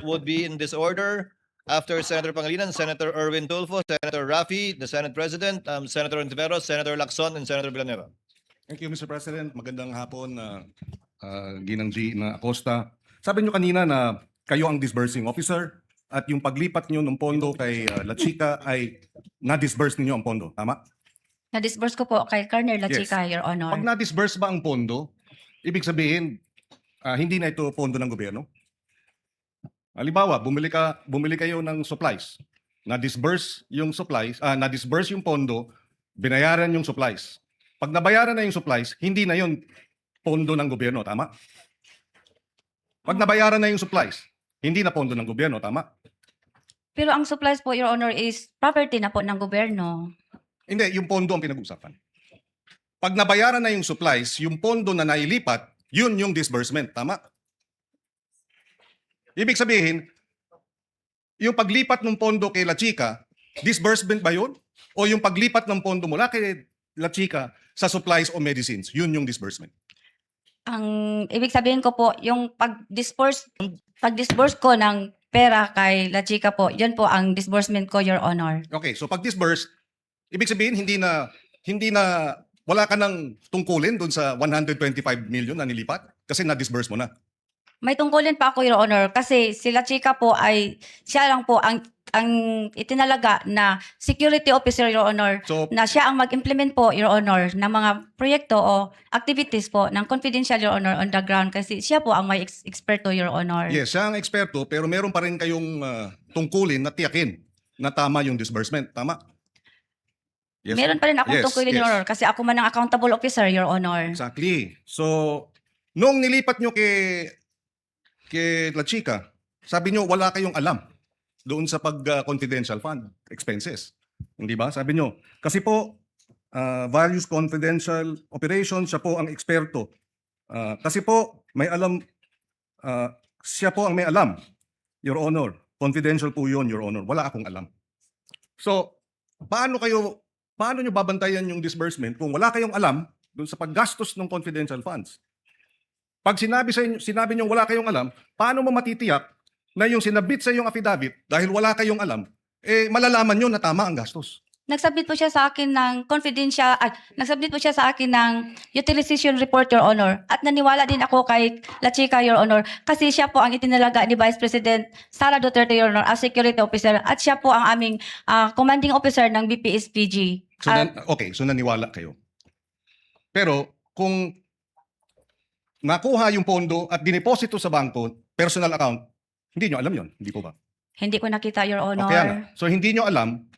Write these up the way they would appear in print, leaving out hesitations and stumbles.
would be in this order. After Senator Pangilinan, Senator Erwin Tulfo, Senator Rafi, the Senate President, Senator Ontiveros, Senator Lacson, and Senator Villanueva. Thank you, Mr. President. Magandang hapon, Ginang G. Acosta. Sabi nyo kanina na kayo ang disbursing officer at yung paglipat nyo ng pondo kay La Chica ay na-disburse ninyo ang pondo. Tama? Na-disburse ko po kay Colonel La Chica, Your Honor. Pag na-disburse ba ang pondo, ibig sabihin, hindi na ito pondo ng gobyerno? Halimbawa, bumili kayo ng supplies. Na-disburse yung supplies, na-disburse yung pondo, binayaran yung supplies. Pag nabayaran na yung supplies, hindi na yun pondo ng gobyerno, tama? Pag nabayaran na yung supplies, hindi na pondo ng gobyerno, tama? Pero ang supplies po, Your Honor, is property na po ng gobyerno. Hindi, yung pondo ang pinag-uusapan. Pag nabayaran na yung supplies, yung pondo na nailipat, yun yung disbursement, tama? Ibig sabihin, yung paglipat ng pondo kay La Chica, disbursement ba yun? O yung paglipat ng pondo mula kay La Chica sa supplies o medicines, yun yung disbursement? Ang ibig sabihin ko po, yung pag-disburse ko ng pera kay La Chica po, yun po ang disbursement ko, Your Honor. Okay, so pag disburse, ibig sabihin hindi na wala ka nang tungkulin doon sa 125 million na nilipat kasi na-disburse mo na. May tungkulin pa ako, Your Honor, kasi si La Chica po ay, siya lang po ang itinalaga na security officer, Your Honor, So, na siya ang mag-implement po, Your Honor, ng mga proyekto o activities po ng confidential, Your Honor, on the ground kasi siya po ang may eksperto, Your Honor. yes, siya ang eksperto pero meron pa rin kayong tungkulin na tiyakin na tama yung disbursement, tama? Yes. Meron pa rin akong Yes, tungkulin, yes. Your Honor, kasi ako man ang accountable officer, Your Honor. Exactly. So, nung nilipat nyo kay La Chica, sabi nyo wala kayong alam doon sa pag-confidential fund expenses. Hindi ba? Sabi nyo. Kasi po, values confidential operations, siya po ang eksperto. Kasi po, may alam, siya po ang may alam, Your Honor. Confidential po yun, Your Honor. Wala akong alam. So, paano nyo babantayan yung disbursement kung wala kayong alam doon sa paggastos ng confidential funds? Pag sinabi nyo wala kayong alam, paano mo matitiyak na yung sinabit sa iyong affidavit dahil wala kayong alam, malalaman nyo na tama ang gastos? Nagsubmit po siya sa akin ng nagsubmit po siya sa akin ng utilization report, Your Honor. At naniwala din ako kay La Chica, Your Honor, kasi siya po ang itinalaga ni Vice President Sara Duterte, Your Honor, as security officer. At siya po ang aming commanding officer ng BPSPG. Okay, so naniwala kayo. Pero kung nakuha yung pondo at dineposito sa bangko, personal account, hindi nyo alam yon, hindi po ba? Hindi ko nakita, Your Honor. Okay, nga. So hindi nyo alam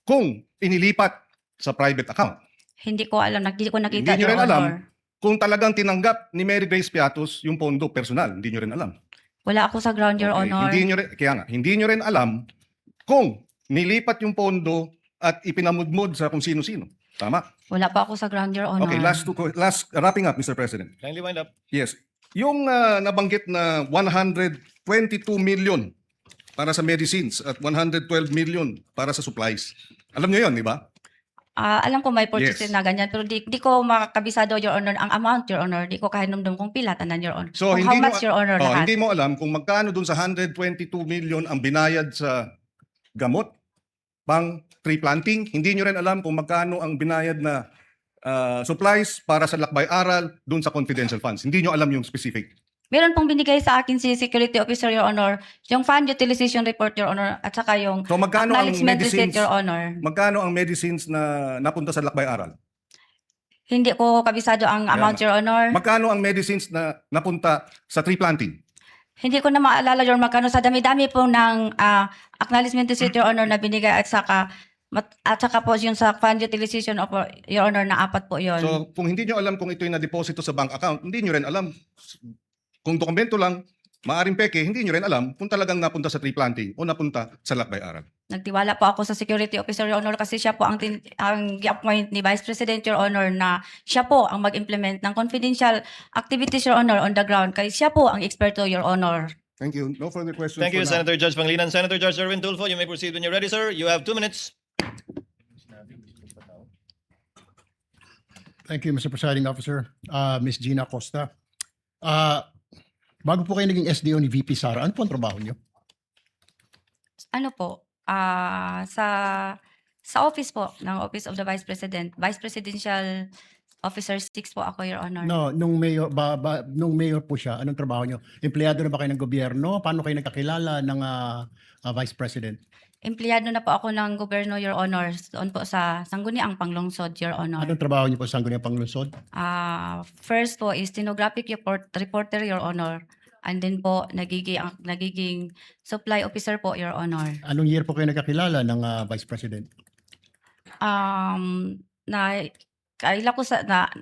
kung inilipat sa private account. Hindi ko alam, hindi ko nakita, Hindi nyo Your rin Honor. alam kung talagang tinanggap ni Mary Grace Piatos yung pondo personal. Hindi nyo rin alam. Wala ako sa ground, Your Okay, Honor. Hindi nyo rin alam kung nilipat yung pondo at ipinamudmod sa kung sino-sino. Tama? Wala pa ako sa ground, Your Honor. Okay, last wrapping up, Mr. President. Kindly wind up. Yes. Yung nabanggit na 122 million para sa medicines at 112 million para sa supplies. Alam niyo 'yon, di ba? Alam ko may purchase Yes. na ganyan, pero di ko makakabisado, Your Honor, ang amount, Your Honor. Di ko kahinumdum kung pila, tanan, Your Honor. So Kung hindi how much, Your Honor, lahat. hindi mo alam kung magkano dun sa 122 million ang binayad sa gamot pang tree planting. Hindi nyo rin alam kung magkano ang binayad na supplies para sa lakbay-aral dun sa confidential funds. Hindi nyo alam yung specific. Meron pong binigay sa akin si Security Officer, Your Honor, yung fund utilization report, Your Honor, at saka yung So magkano ang acknowledgement receipt, medicines? Your Honor. Magkano ang medicines na napunta sa lakbay-aral? Hindi ko kabisado ang amount, Your Honor. Magkano ang medicines na napunta sa tree planting? Hindi ko na maalala, Your Honor, magkano sa dami-dami po ng acknowledgement receipt, Your Honor, na binigay at saka po yung sa fund utilization, Your Honor, na 4 po yun. So kung hindi nyo alam kung ito'y na-deposito sa bank account, hindi nyo rin alam. Kung dokumento lang, maaring peke, hindi nyo rin alam kung talagang napunta sa tree planting o napunta sa lakbay-aral. Nagtiwala po ako sa Security Officer, Your Honor, kasi siya po ang gi-appoint ni Vice President, Your Honor, na siya po ang mag-implement ng confidential activities, Your Honor, on the ground. Kasi siya po ang eksperto, Your Honor. Thank you. No further questions. Thank you, for now. Senator Judge Pangilinan. Senator Judge Erwin Tulfo, you may proceed when you're ready, sir. You have 2 minutes. Thank you, Mr. Presiding Officer. Ms. Gina Acosta. Bago po kayo naging SDO ni VP Sara, ano po ang trabaho niyo? Ano po, sa office po ng Office of the Vice President, Vice Presidential Officer 6 po ako, Your Honor. No, nung mayor nung mayor po siya, anong trabaho niyo? Empleyado na ba kayo ng gobyerno? Paano kayo nagkakilala ng Vice President? Empleyado na po ako ng gobyerno, Your Honor, doon po sa Sangguniang Panglungsod, Your Honor. Anong trabaho niyo po sa Sangguniang Panglungsod? First po is stenographic reporter, Your Honor. And then po, nagiging supply officer po, Your Honor. Anong year po kayo nagkakilala ng Vice President?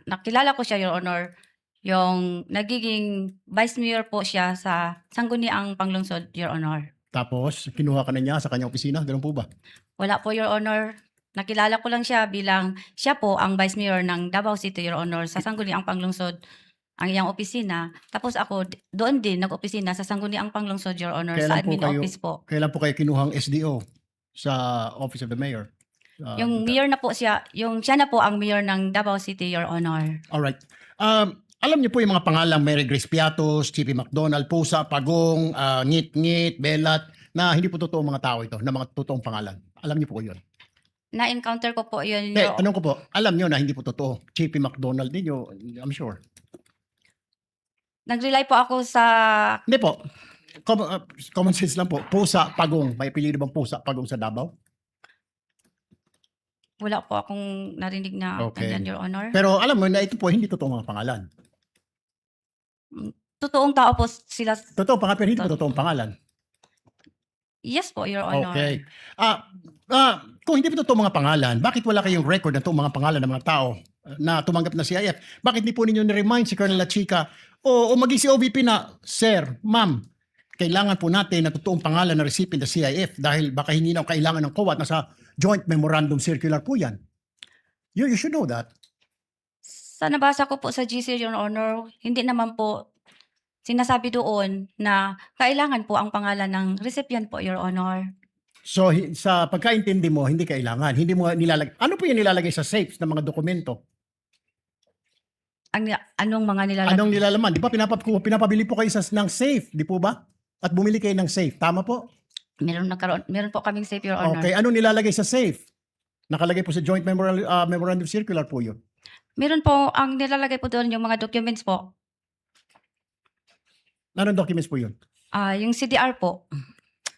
Nakilala ko siya, Your Honor, yung nagiging vice mayor po siya sa Sangguniang Panglungsod, Your Honor. Tapos, kinuha ka na niya sa kanyang opisina? Ganun po ba? Wala po, Your Honor. Nakilala ko lang siya bilang siya po ang vice mayor ng Davao City, Your Honor, sa Sangguniang Panglungsod, ang iyang opisina. Tapos ako, doon din nag-opisina sa Sangguniang Panglungsod, Your Honor, sa admin office po. Kailan po kayo kinuhang SDO sa Office of the Mayor? Yung mayor na po siya, siya na po ang mayor ng Davao City, Your Honor. Alright. Alam niyo po yung mga pangalang Mary Grace Piatos, Chippy McDonald, Pusa, Pagong, Ngit-Ngit, Belat, na hindi po totoo mga tao ito, na mga totoong pangalan. Alam niyo po yun. Na-encounter ko po yun. Tanong ko po, alam niyo na hindi po totoo. Chippy McDonald ninyo, I'm sure. Nag-rely po ako sa... Hindi po. Common sense lang po. Pusa, Pagong. May apelyido bang Pusa, Pagong sa Davao? Wala po akong narinig na Okay. ganyan, Your Honor. Pero alam mo na ito po, hindi totoo mga pangalan. Totoong tao po sila. Totoo pangalan, pero hindi po totoong pangalan. Yes po, Your Honor. Okay. Kung hindi po totoo mga pangalan, bakit wala kayong record na itong mga pangalan ng mga tao na tumanggap na CIF? Bakit di po ninyo ni-remind si Colonel La Chica o maging si OVP na, Sir, Ma'am, kailangan po natin na totoong pangalan na recipient ng CIF dahil baka hindi na kailangan ng COA at nasa Joint Memorandum Circular po yan. You should know that. Sa nabasa ko po sa GC, Your Honor, hindi naman po sinasabi doon na kailangan po ang pangalan ng recipient po, Your Honor. So sa pagkaintindi mo, hindi kailangan. Hindi mo nilalagay. Ano po yung nilalagay sa safes ng mga dokumento? Anong mga nilalagay? Anong nilalaman? Di ba pinapabili po kayo ng safe, di po ba? At bumili kayo ng safe. Tama po? Meron po kaming safe, Your Honor. Okay. Anong nilalagay sa safe? Nakalagay po sa Joint Memorandum Circular po yun. Meron po, ang nilalagay po doon yung mga documents po. Anong documents po yun? Yung CDR po.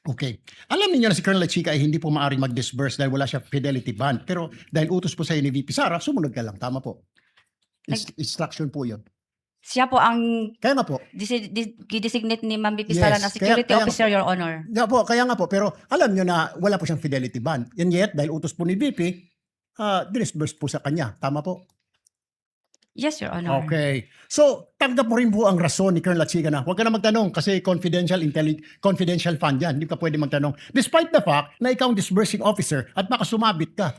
Okay. Alam niyo na si Colonel La Chica ay hindi po maaaring mag-disburse dahil wala siya fidelity bond. Pero dahil utos po sa ni VP Sara, sumunod ka lang. Tama po. Instruction po yun. Siya po ang Kaya nga po. designate ni Ma'am VP Yes, Sara na security kaya- officer, Your Honor. Kaya nga po. Pero alam niyo na wala po siyang fidelity bond. And yet, dahil utos po ni VP, disburse po sa kanya. Tama po. Yes, Your Honor. Okay. So, tanggap mo rin po ang rason ni Colonel La Chica na huwag ka na magtanong kasi confidential fund yan. Hindi ka pwede magtanong. Despite the fact na ikaw ang disbursing officer at baka sumabit ka.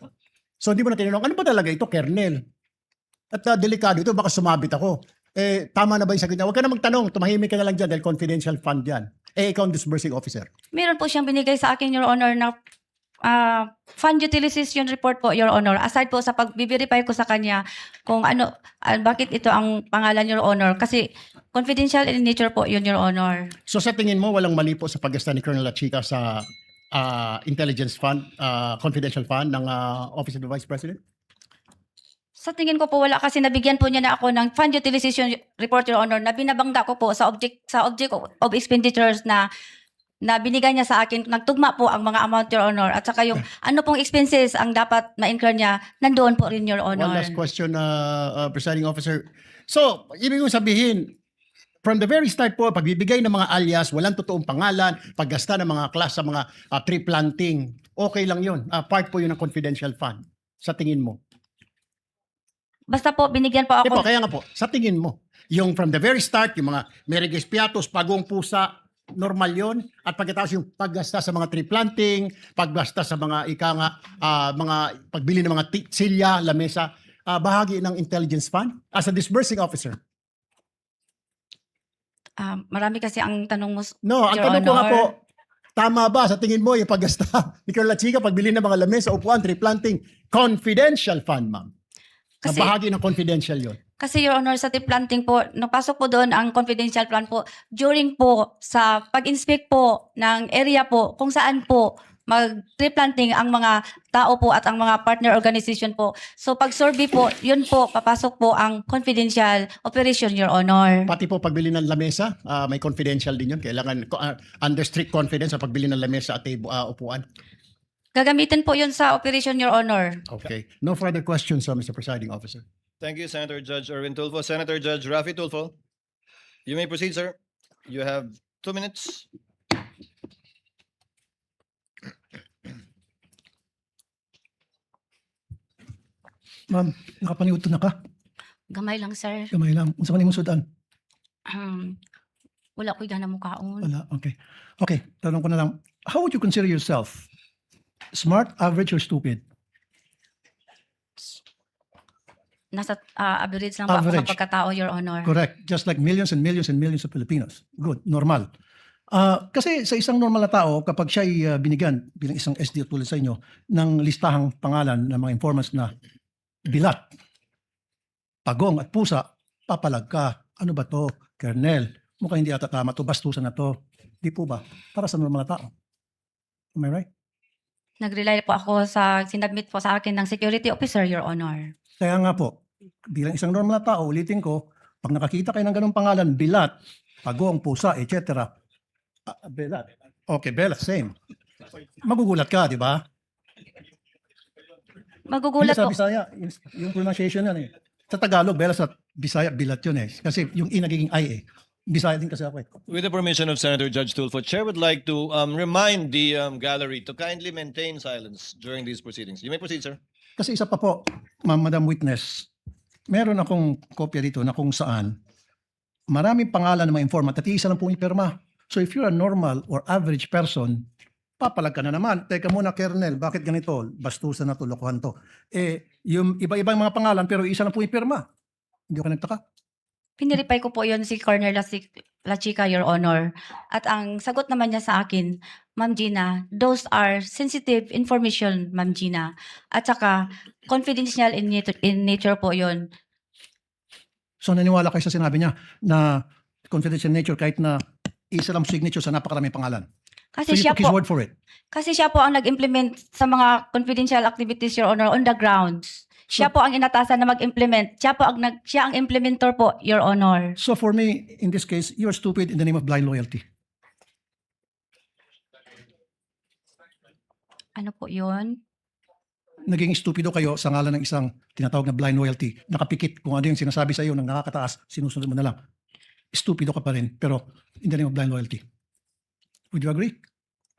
So, hindi mo na tinanong, ano ba talaga ito, Kernel? At delikado ito, baka sumabit ako. Tama na ba yung sagot niya? Huwag ka na magtanong, tumahimik ka na lang dyan dahil confidential fund yan. Ikaw ang disbursing officer. Meron po siyang binigay sa akin, Your Honor, na fund utilization report po, Your Honor. Aside po sa pag-verify ko sa kanya kung bakit ito ang pangalan, Your Honor. Kasi confidential in nature po yun, Your Honor. So, sa tingin mo, walang mali po sa paggasta ni Colonel La Chica sa intelligence fund, confidential fund ng Office of the Vice President? Sa tingin ko po wala kasi nabigyan po niya na ako ng fund utilization report, Your Honor, na binabangga ko po sa object of expenditures na binigay niya sa akin. Nagtugma po ang mga amount, Your Honor. At saka yung ano pong expenses ang dapat ma-incur niya, nandoon po rin, Your Honor. One last question, Presiding Officer. So, ibig kong sabihin, from the very start po, pagbibigay ng mga alias, walang totoong pangalan, paggasta ng mga class sa mga tree planting, okay lang yun. Part po yun ng confidential fund. Sa tingin mo? Basta po, binigyan po Di ako. po, kaya nga po, sa tingin mo, yung from the very start, yung mga Meriguez Piatos, Pagong Pusa, normal yon. At pagkatapos yung paggasta sa mga tree planting, paggasta sa mga mga pagbili ng mga silya, lamesa, bahagi ng intelligence fund as a disbursing officer. Marami kasi ang tanong mo, No, ang Your tanong ko nga Honor. po, tama ba sa tingin mo yung paggasta ni Colonel La Chica, pagbili ng mga lamesa, upuan, tree planting, confidential fund, ma'am? Na Kasi- bahagi ng confidential yon. Kasi Your Honor, sa tree planting po, napasok po doon ang confidential plan po during po sa pag-inspect po ng area po kung saan po mag-tree planting ang mga tao po at ang mga partner organization po. So pag survey po, yun po, papasok po ang confidential operation, Your Honor. Pati po pagbili ng lamesa, may confidential din yun. Kailangan under strict confidence sa pagbili ng lamesa at upuan. Gagamitin po yun sa operation, Your Honor. Okay. No further questions, Mr. Presiding Officer. Thank you, Senator Judge Erwin Tulfo. Senator Judge Raffy Tulfo, you may proceed, sir. You have 2 minutes. Ma'am, nakapaniudto na ka? Gamay lang, sir. Gamay lang. Unsa man imong sudan? Wala ko'y gana mukaon. Wala. Okay. Okay, tanong ko na lang. How would you consider yourself? Smart, average, or stupid? Nasa average lang po ako sa Average. pagkatao, Your Honor. Correct. Just like millions and millions and millions of Filipinos. Good. Normal. Kasi sa isang normal na tao, kapag siya'y binigyan bilang isang SDO tulad sa inyo ng listahang pangalan ng mga informants na bilat, pagong at pusa, papalag ka. Ano ba to? Kernel. Mukhang hindi ata tama to. Bastusan na to. Di po ba? Para sa normal na tao. Am I right? Nag-rely po ako sa sinabmit po sa akin ng security officer, Your Honor. Kaya nga po, bilang isang normal na tao, ulitin ko, pag nakakita kayo ng ganong pangalan, bilat, pagong, pusa, etc. Belat. Okay, Belat, same. Magugulat ka, di ba? Magugulat Hindi sa po. Bisaya, yung pronunciation yan eh. Sa Tagalog, Belat, sa Bisaya, bilat yun eh. Kasi yung I nagiging I eh. Bisaya din kasi ako eh. With the permission of Senator Judge Tulfo, Chair would like to remind the gallery to kindly maintain silence during these proceedings. You may proceed, sir. Kasi isa pa po, Madam Witness, meron akong kopya dito na kung saan maraming pangalan ng mga informant at isa lang pong ipirma. So if you're a normal or average person, papalag ka na naman. Teka muna, Kernel, bakit ganito? Bastusan na to, lokohan to. Yung iba-ibang mga pangalan pero isa lang pong ipirma. Hindi ako nagtaka. Piniripay ko po yon si Corner La Chica, Your Honor. At ang sagot naman niya sa akin, Ma'am Gina, those are sensitive information, Ma'am Gina. At saka, confidential in nature po yon. So naniwala kayo sa sinabi niya na confidential nature kahit na isa lang signature sa napakaraming pangalan. Kasi So you siya took his po, word for it. kasi siya po ang nag-implement sa mga confidential activities, Your Honor, on the grounds. Siya po ang inatasan na mag-implement. Siya ang implementor po, Your Honor. So for me, in this case, you're stupid in the name of blind loyalty. Ano po yun? Naging stupido kayo sa ngalan ng isang tinatawag na blind loyalty. Nakapikit kung ano yung sinasabi sa iyo ng nakakataas, sinusunod mo na lang. Stupido ka pa rin, pero in the name of blind loyalty. Would you agree?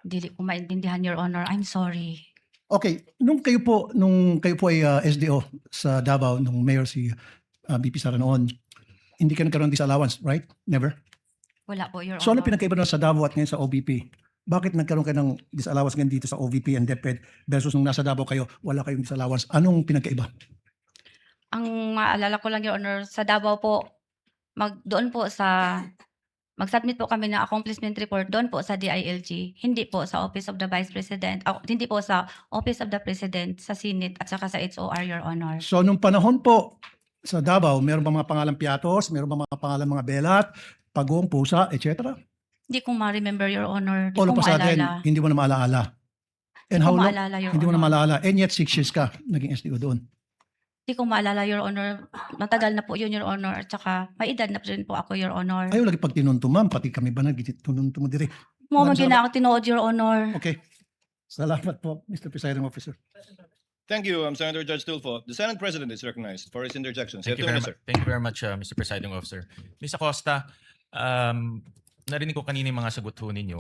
Dili ko maintindihan, Your Honor. I'm sorry. Okay, nung kayo po ay SDO sa Davao, nung mayor si BP Sara noon, hindi ka nagkaroon ng disallowance, right? Never? Wala po, Your So ano Honor. pinagkaiba na sa Davao at ngayon sa OVP? Bakit nagkaroon kayo ng disallowance ngayon dito sa OVP and DepEd versus nung nasa Davao kayo, wala kayong disallowance? Anong pinagkaiba? Ang maalala ko lang, Your Honor, sa Davao po, doon po sa mag-submit po kami ng accomplishment report doon po sa DILG, hindi po sa Office of the Vice President, hindi po sa Office of the President, sa Senate at saka sa HOR, Your Honor. So nung panahon po sa Davao, meron ba mga pangalang Piatos, meron ba mga pangalang mga Belat, Pagong, Pusa, etc.? Hindi ko ma-remember, Your Honor. Hindi All ko of a sudden, maalala. hindi mo na maalaala. And Hindi how ko long? maalala, Your Hindi mo na Honor. maalaala. And yet 6 years ka naging SDO doon. Hindi ko maalala, Your Honor. Matagal na po yun, Your Honor. At saka, may edad na rin po ako, Your Honor. Ayaw lagi pag tinunto, ma'am. Pati kami ba nagtinunto mo dire? Mo Maraming gina ako tinuod, Your Honor. Okay. Salamat po, Mr. Presiding Officer. Thank you, Senator Judge Tulfo. The Senate President is recognized for his interjections. You have 2 minutes, sir. Thank you very much, Mr. Presiding Officer. Ms. Acosta, narinig ko kanina yung mga sagot ho ninyo.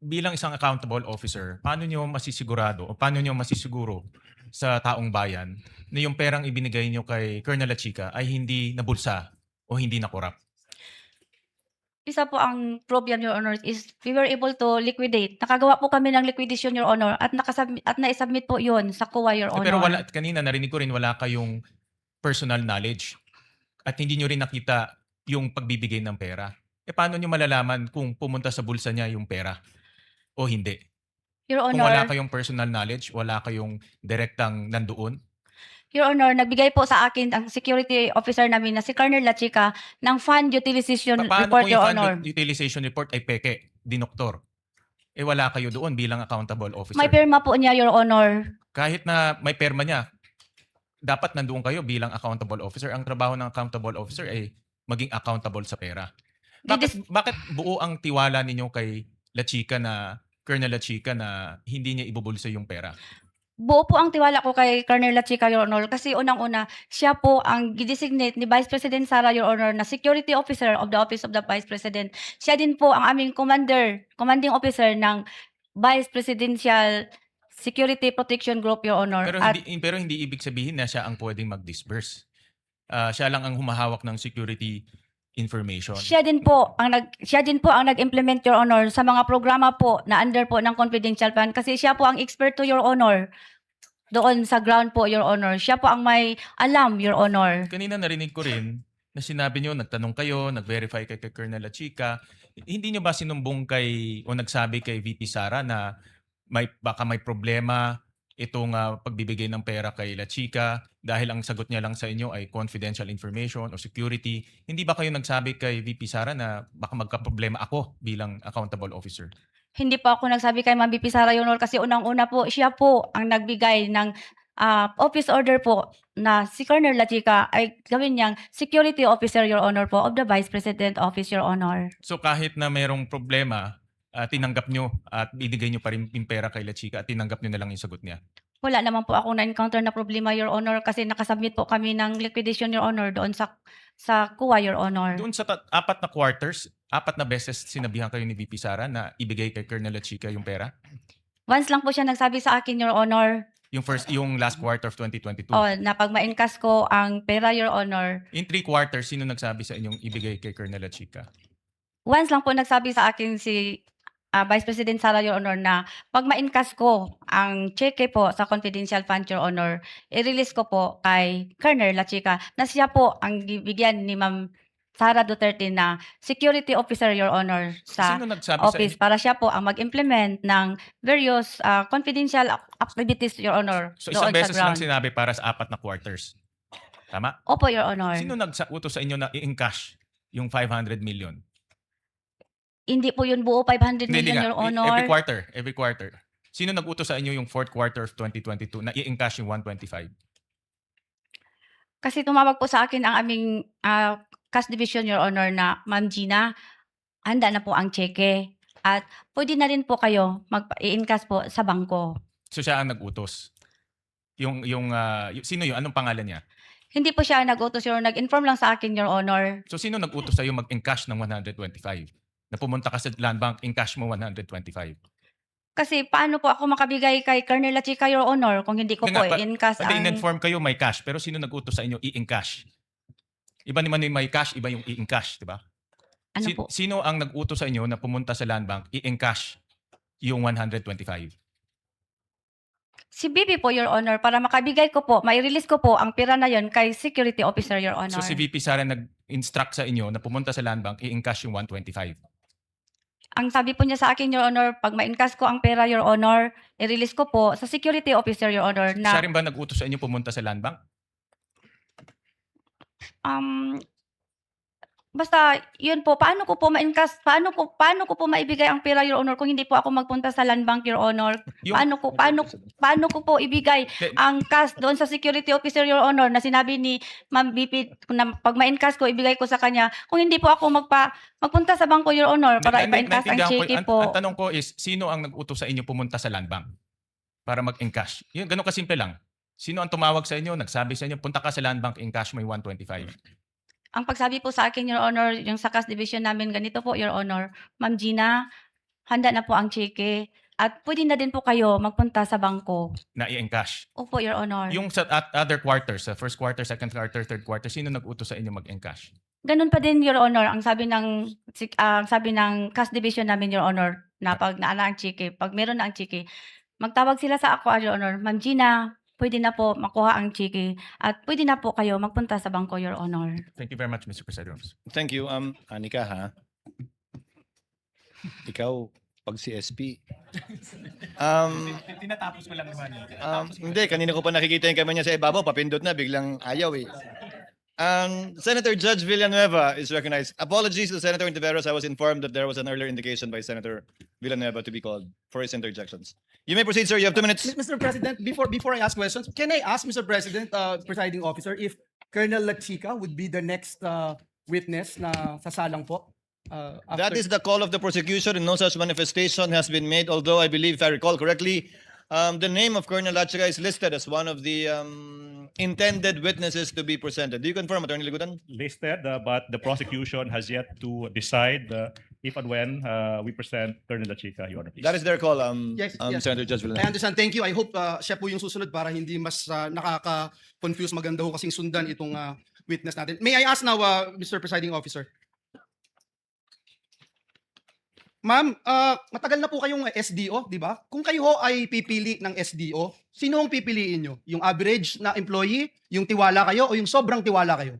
Bilang isang accountable officer, paano nyo masisigurado o paano nyo masisiguro sa taong bayan na yung perang ibinigay nyo kay Colonel La Chica ay hindi nabulsa o hindi nakorap? Isa po ang problem, Your Honor, is we were able to liquidate. Nakagawa po kami ng liquidation, Your Honor, at na-submit po yun sa COA, Your Honor. Pero kanina narinig ko rin wala kayong personal knowledge at hindi nyo rin nakita yung pagbibigay ng pera. Paano nyo malalaman kung pumunta sa bulsa niya yung pera o hindi? Your Kung wala Honor, kayong personal knowledge, wala kayong direktang nandoon? Your Honor, nagbigay po sa akin ang security officer namin na si Colonel Lachica ng fund utilization Paano report, kung Your yung Honor. fund utilization report ay peke, dinoktor? Eh wala kayo doon bilang accountable officer. May pirma po niya, Your Honor. Kahit na may perma niya, dapat nandoon kayo bilang accountable officer. Ang trabaho ng accountable officer ay maging accountable sa pera. Bakit buo ang tiwala ninyo kay Lachica na, Colonel Lachica na hindi niya ibubulsa yung pera? Buo po ang tiwala ko kay Colonel Lachica, Your Honor, kasi unang-una, siya po ang designate ni Vice President Sara, Your Honor, na Security Officer of the Office of the Vice President. Siya din po ang aming commanding officer ng Vice Presidential Security Protection Group, Your Honor. Pero hindi ibig sabihin na siya ang pwedeng mag-disburse. Siya lang ang humahawak ng security information. Siya din po ang nag-implement, Your Honor, sa mga programa po na under po ng confidential fund kasi siya po ang expert to, Your Honor. Doon sa ground po, Your Honor. Siya po ang may alam, Your Honor. Kanina narinig ko rin na sinabi niyo, nagtanong kayo, nag-verify kay Colonel Lachica. Hindi niyo ba sinumbong o nagsabi kay VP Sara na baka may problema itong pagbibigay ng pera kay Lachica dahil ang sagot niya lang sa inyo ay confidential information o security? Hindi ba kayo nagsabi kay VP Sara na baka magka-problema ako bilang accountable officer? Hindi po ako nagsabi kay Ma'am VP Sara, Your Honor, kasi unang-una po, siya po ang nagbigay ng office order po na si Colonel Lachica ay gawin niyang security officer, Your Honor, po of the Vice President Office, Your Honor. So kahit na mayroong problema, tinanggap nyo at binigay nyo pa rin yung pera kay Lachica at tinanggap nyo na lang yung sagot niya? Wala naman po ako na-encounter na problema, Your Honor, kasi nakasubmit po kami ng liquidation, Your Honor, doon sa kuwa, Your Honor. Doon sa 4 na quarters, 4 na beses sinabihan kayo ni VP Sara na ibigay kay Colonel Lachica yung pera? Once lang po siya nagsabi sa akin, Your Honor, Yung last quarter of 2022. na pag ma-encash ko ang pera, Your Honor. In 3 quarters, sino nagsabi sa inyong ibigay kay Colonel Lachica? Once lang po nagsabi sa akin si Vice President Sara, Your Honor, na pag ma-encash ko ang cheque po sa confidential fund, Your Honor, i-release ko po kay Colonel Lachica na siya po ang bibigyan ni Ma'am Sara Duterte na security officer, Your Honor, sa Sino nagsabi office para siya po ang mag-implement ng various confidential activities, Your Honor, So isang doon sa beses lang ground. sinabi para sa 4 na quarters. Tama? Opo, Your Honor. Sino nag-utos sa inyo na i-encash yung 500 million? Hindi po yun buo 500 Hindi million, nga. Your Honor. Every quarter. Sino nag-utos sa inyo yung 4th quarter of 2022 na i-encash yung 125? Kasi tumawag po sa akin ang aming cash division, Your Honor, na Ma'am Gina, handa na po ang cheque. At pwede na rin po kayo mag-i-encash po sa bangko. So siya ang nag-utos. Sino yun? Anong pangalan niya? Hindi po siya nag-utos, Your Honor. Nag-inform lang sa akin, Your Honor. So sino nag-utos sa'yo mag-encash ng 125? Na pumunta ka sa land bank, encash mo 125. Kasi paano po ako makabigay kay Colonel Lachica, Your Honor, kung hindi ko Hindi po nga, i-encash Pati ang... in-inform kayo may cash, pero sino nag-utos sa inyo i-encash? Iba naman yung may cash, iba yung i-encash, di ba? Ano po? Sino ang nag-utos sa inyo na pumunta sa land bank, i-encash yung 125? Si Bibi po, Your Honor, para makabigay ko po, mai-release ko po ang pera na yon kay security officer, Your Honor. So si VP Sara nag-instruct sa inyo na pumunta sa land bank, i-encash yung 125. Ang sabi po niya sa akin, Your Honor, pag ma-encash ko ang pera, Your Honor, i-release ko po sa security officer, Your Honor, na... Siya rin ba nag-utos sa inyo pumunta sa land bank? Basta, yun po, paano ko po ma-encash, paano ko po maibigay ang pera, Your Honor, kung hindi po ako magpunta sa land bank, Your Honor? Paano ko po ibigay ang cash doon sa security officer, Your Honor, na sinabi ni Ma'am BP na pag ma-encash ko, ibigay ko sa kanya, kung hindi po ako magpunta sa bangko, Your Honor, para ipa-encash ang cheque po. Ang tanong ko is, sino ang nag-utos sa inyo pumunta sa land bank para mag-encash? Yun, ganun kasimple lang. Sino ang tumawag sa inyo, nagsabi sa inyo, punta ka sa land bank, encash mo yung 125? Ang pagsabi po sa akin, Your Honor, yung sa cash division namin, ganito po, Your Honor, Ma'am Gina, handa na po ang cheque. At pwede na din po kayo magpunta sa bangko. Na i-encash. Opo, Your Honor. Yung sa other quarters, sa first quarter, second quarter, third quarter, sino nag-utos sa inyo mag-encash? Ganun pa din, Your Honor, ang sabi ng cash division namin, Your Honor, na pag naala ang cheque, pag meron na ang cheque, magtawag sila sa ako, Your Honor, Ma'am Gina, pwede na po makuha ang cheque at pwede na po kayo magpunta sa bangko, Your Honor. Thank you very much, Mr. President. Thank you. Anika ha. Ikaw, pag si SP, Tinatapos ko lang naman. Hindi, kanina ko pa nakikita yung kamay niya sa ibabaw, papindot na, biglang ayaw eh. Senator Judge Villanueva is recognized. Apologies to Senator Ontiveros. I was informed that there was an earlier indication by Senator Villanueva to be called for his interjections. You may proceed, sir. You have 2 minutes. Mr. President, before I ask questions, can I ask Mr. President, presiding officer, if Colonel Lachica would be the next witness na sasalang po? That is the call of the prosecution, and no such manifestation has been made. Although I believe, if I recall correctly, the name of Colonel Lachica is listed as one of the intended witnesses to be presented. Do you confirm, Attorney Ligudan? listed, but the prosecution has yet to decide if and when we present Colonel Lachica, Your Honor. Please. That is their call, Yes. Senator Judge I Villanueva. understand. Thank you. I hope siya po yung susunod para hindi mas nakaka-confuse. Maganda ho kasing sundan itong witness natin. May I ask now, Mr. Presiding Officer? Ma'am, matagal na po kayong SDO, di ba? Kung kayo ho ay pipili ng SDO, sino ang pipiliin nyo? Yung average na employee, yung tiwala kayo, o yung sobrang tiwala kayo?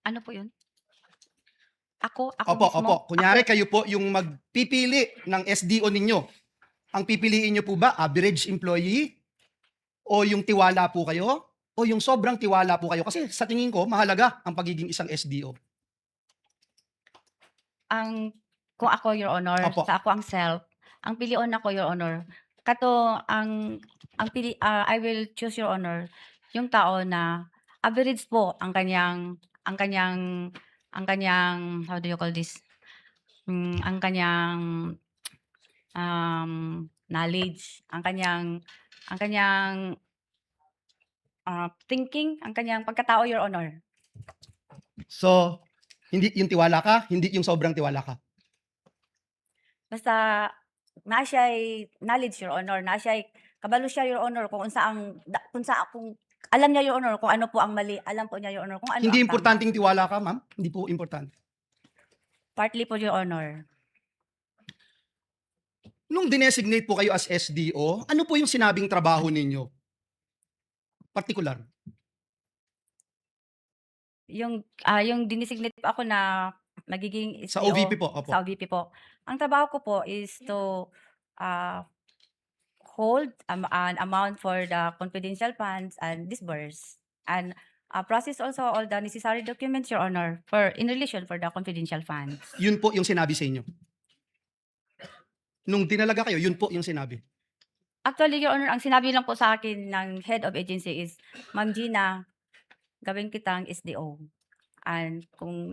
Ano po yun? Ako Opo, mismo? opo. Kunyari kayo po yung magpipili ng SDO ninyo. Ang pipiliin nyo po ba average employee? O yung tiwala po kayo? O yung sobrang tiwala po kayo? Kasi sa tingin ko, mahalaga ang pagiging isang SDO. Kung ako, Your Honor, Opo. sa ako ang self, ang pilion ako, Your Honor, I will choose, Your Honor, yung tao na average po ang kanyang, how do you call this? Ang kanyang knowledge, ang kanyang thinking, ang kanyang pagkatao, Your Honor. So, hindi yung tiwala ka, hindi yung sobrang tiwala ka. Basta na siya'y knowledge, Your Honor, na siya'y kabalo siya, Your Honor, kung alam niya, Your Honor, kung ano po ang mali, alam po niya, Your Honor, kung ano Hindi ang tama. importanteng tiwala ka, ma'am. Hindi po importante. Partly po, Your Honor. Nung dinesignate po kayo as SDO, ano po yung sinabing trabaho ninyo? Particular. Yung dinesignate po ako na nagiging Sa SDO, OVP po, opo. Sa OVP po. Ang trabaho ko po is to hold an amount for the confidential funds and disburse. And process also all the necessary documents, Your Honor, in relation for the confidential funds. Yun po yung sinabi sa inyo. Nung dinalaga kayo, yun po yung sinabi. Actually, Your Honor, ang sinabi lang po sa akin ng head of agency is, Ma'am Gina, gawin kitang SDO. And kung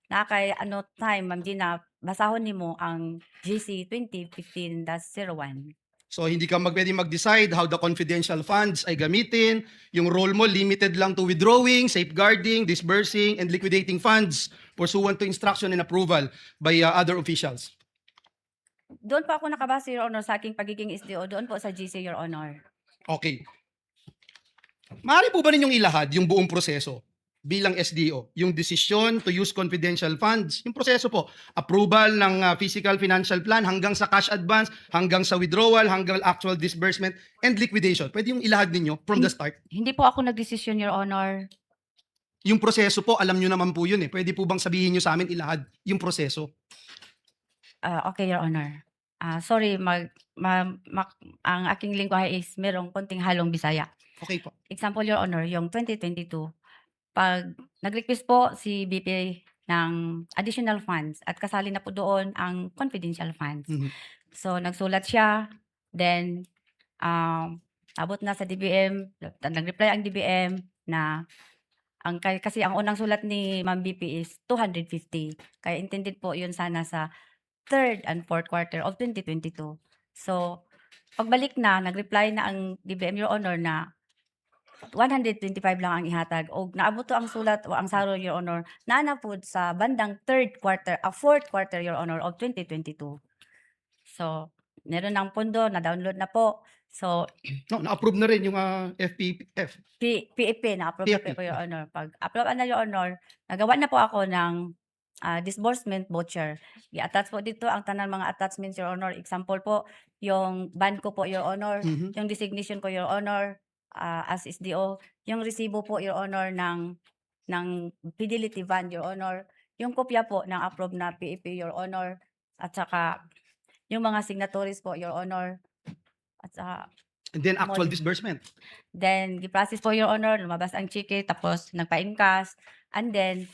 time, Ma'am Gina, basahon nimo ang GC 2015-01. So hindi ka pwede mag-decide how the confidential funds ay gamitin. Yung role mo limited lang to withdrawing, safeguarding, disbursing, and liquidating funds pursuant to instruction and approval by other officials. Doon po ako nakabase, Your Honor, sa aking pagiging SDO. Doon po sa GC, Your Honor. Okay. Maaari po ba ninyong ilahad yung buong proseso bilang SDO? Yung decision to use confidential funds, yung proseso po, approval ng physical financial plan hanggang sa cash advance, hanggang sa withdrawal, hanggang actual disbursement, and liquidation. Pwede yung ilahad ninyo from the start? Hindi po ako nagdesisyon, Your Honor. Yung proseso po, alam nyo naman po yun eh. Pwede po bang sabihin nyo sa amin ilahad yung proseso? Okay, Your Honor. Sorry, ang aking lingwahe is merong konting halong Bisaya. Okay po. Example, Your Honor, yung 2022, pag nag-request po si BP ng additional funds at kasali na po doon ang confidential funds. Mhm. So, nagsulat siya, then abot na sa DBM, nag-reply ang DBM na kasi ang unang sulat ni Ma'am BP is 250. Kaya intended po yun sana sa third and fourth quarter of 2022. So, pagbalik na, nag-reply na ang DBM, Your Honor, na 125 lang ang ihatag. O naabot to ang sulat o ang saro, Your Honor, na po sa bandang fourth quarter, Your Honor, of 2022. So, meron ng pondo, na-download na po. So, No, na-approve na rin yung FPF. PFP, na-approve PFP. po, Your Honor. Pag approve na, Your Honor, nagawa na po ako ng disbursement voucher. I-attach po dito ang tanang mga attachments, Your Honor. Example po, yung band ko po, Your Honor. Mhm. Yung designation ko, Your Honor, as SDO. Yung resibo po, Your Honor, ng fidelity band, Your Honor. Yung kopya po ng approved na PEP, Your Honor. At saka, yung mga signatories po, Your Honor. At saka, And then actual Mon- disbursement. then, giprocess po, Your Honor, lumabas ang chike, tapos nagpa-encash, and then,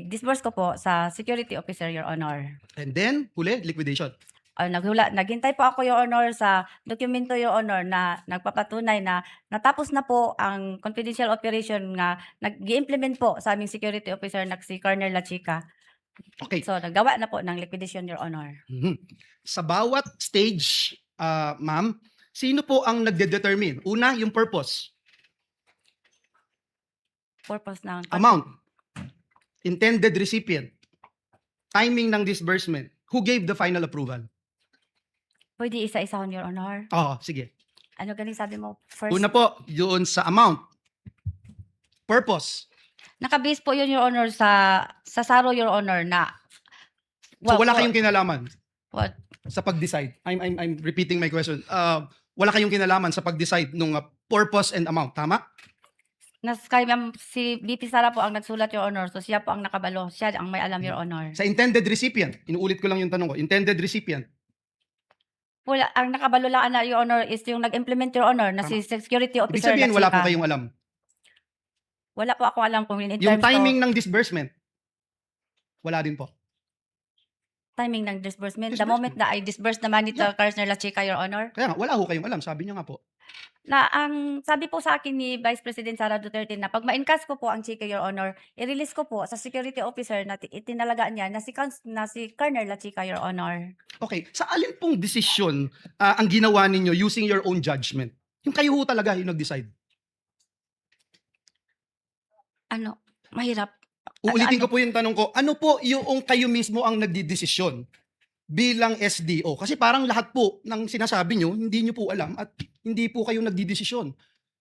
disburse ko po sa security officer, Your Honor. And then, huli, liquidation. Naghintay po ako, Your Honor, sa dokumento, Your Honor, na nagpapatunay na natapos na po ang confidential operation nga nag-implement po sa aming security officer na si Colonel La Chica. Okay. So, naggawa na po ng liquidation, Your Honor. Mhm. Sa bawat stage, ma'am, sino po ang nagde-determine? Una, yung purpose, Purpose ng amount, intended recipient, timing ng disbursement. Who gave the final approval? Pwede isa-isahon, Your Honor. Oo, sige. Ano galing sabi mo? First, Una po, yun sa amount. Purpose. nakabase po yun, Your Honor, sa SARO, Your Honor, na So wala for- kayong kinalaman what? sa pag-decide. I'm repeating my question. Wala kayong kinalaman sa pag-decide nung purpose and amount, tama? Kay ma'am, si BP Sara po ang nagsulat, Your Honor. So, siya po ang nakabalo. Siya ang may alam, Your Honor. Sa intended recipient, inuulit ko lang yung tanong ko, intended recipient. Wala, ang nakabalo lang na, Your Honor, is yung nag-implement, Your Honor, na si security Ibig officer. sabihin, La wala po Chica. kayong alam. Wala po ako alam kung in Yung terms timing of ng disbursement, wala din po. timing ng disbursement. The Disbursement. moment na I disburse naman nito, Colonel La Chica, Your Honor, Kaya nga, wala ho kayong alam, sabi niyo nga po. na ang sabi po sa akin ni Vice President Sara Duterte na pag ma-encash ko po ang chika, Your Honor, i-release ko po sa security officer na itinalaga niya na si Colonel La Chica, Your Honor. Okay, sa alin pong desisyon ang ginawa ninyo using your own judgment? Yung kayo ho talaga yung nag-decide. Ano, mahirap. Uulitin Ano- ko po yung tanong ko, ano po yung kayo mismo ang nagdidesisyon bilang SDO? Kasi parang lahat po ng sinasabi nyo, hindi nyo po alam at hindi po kayo nagdidesisyon.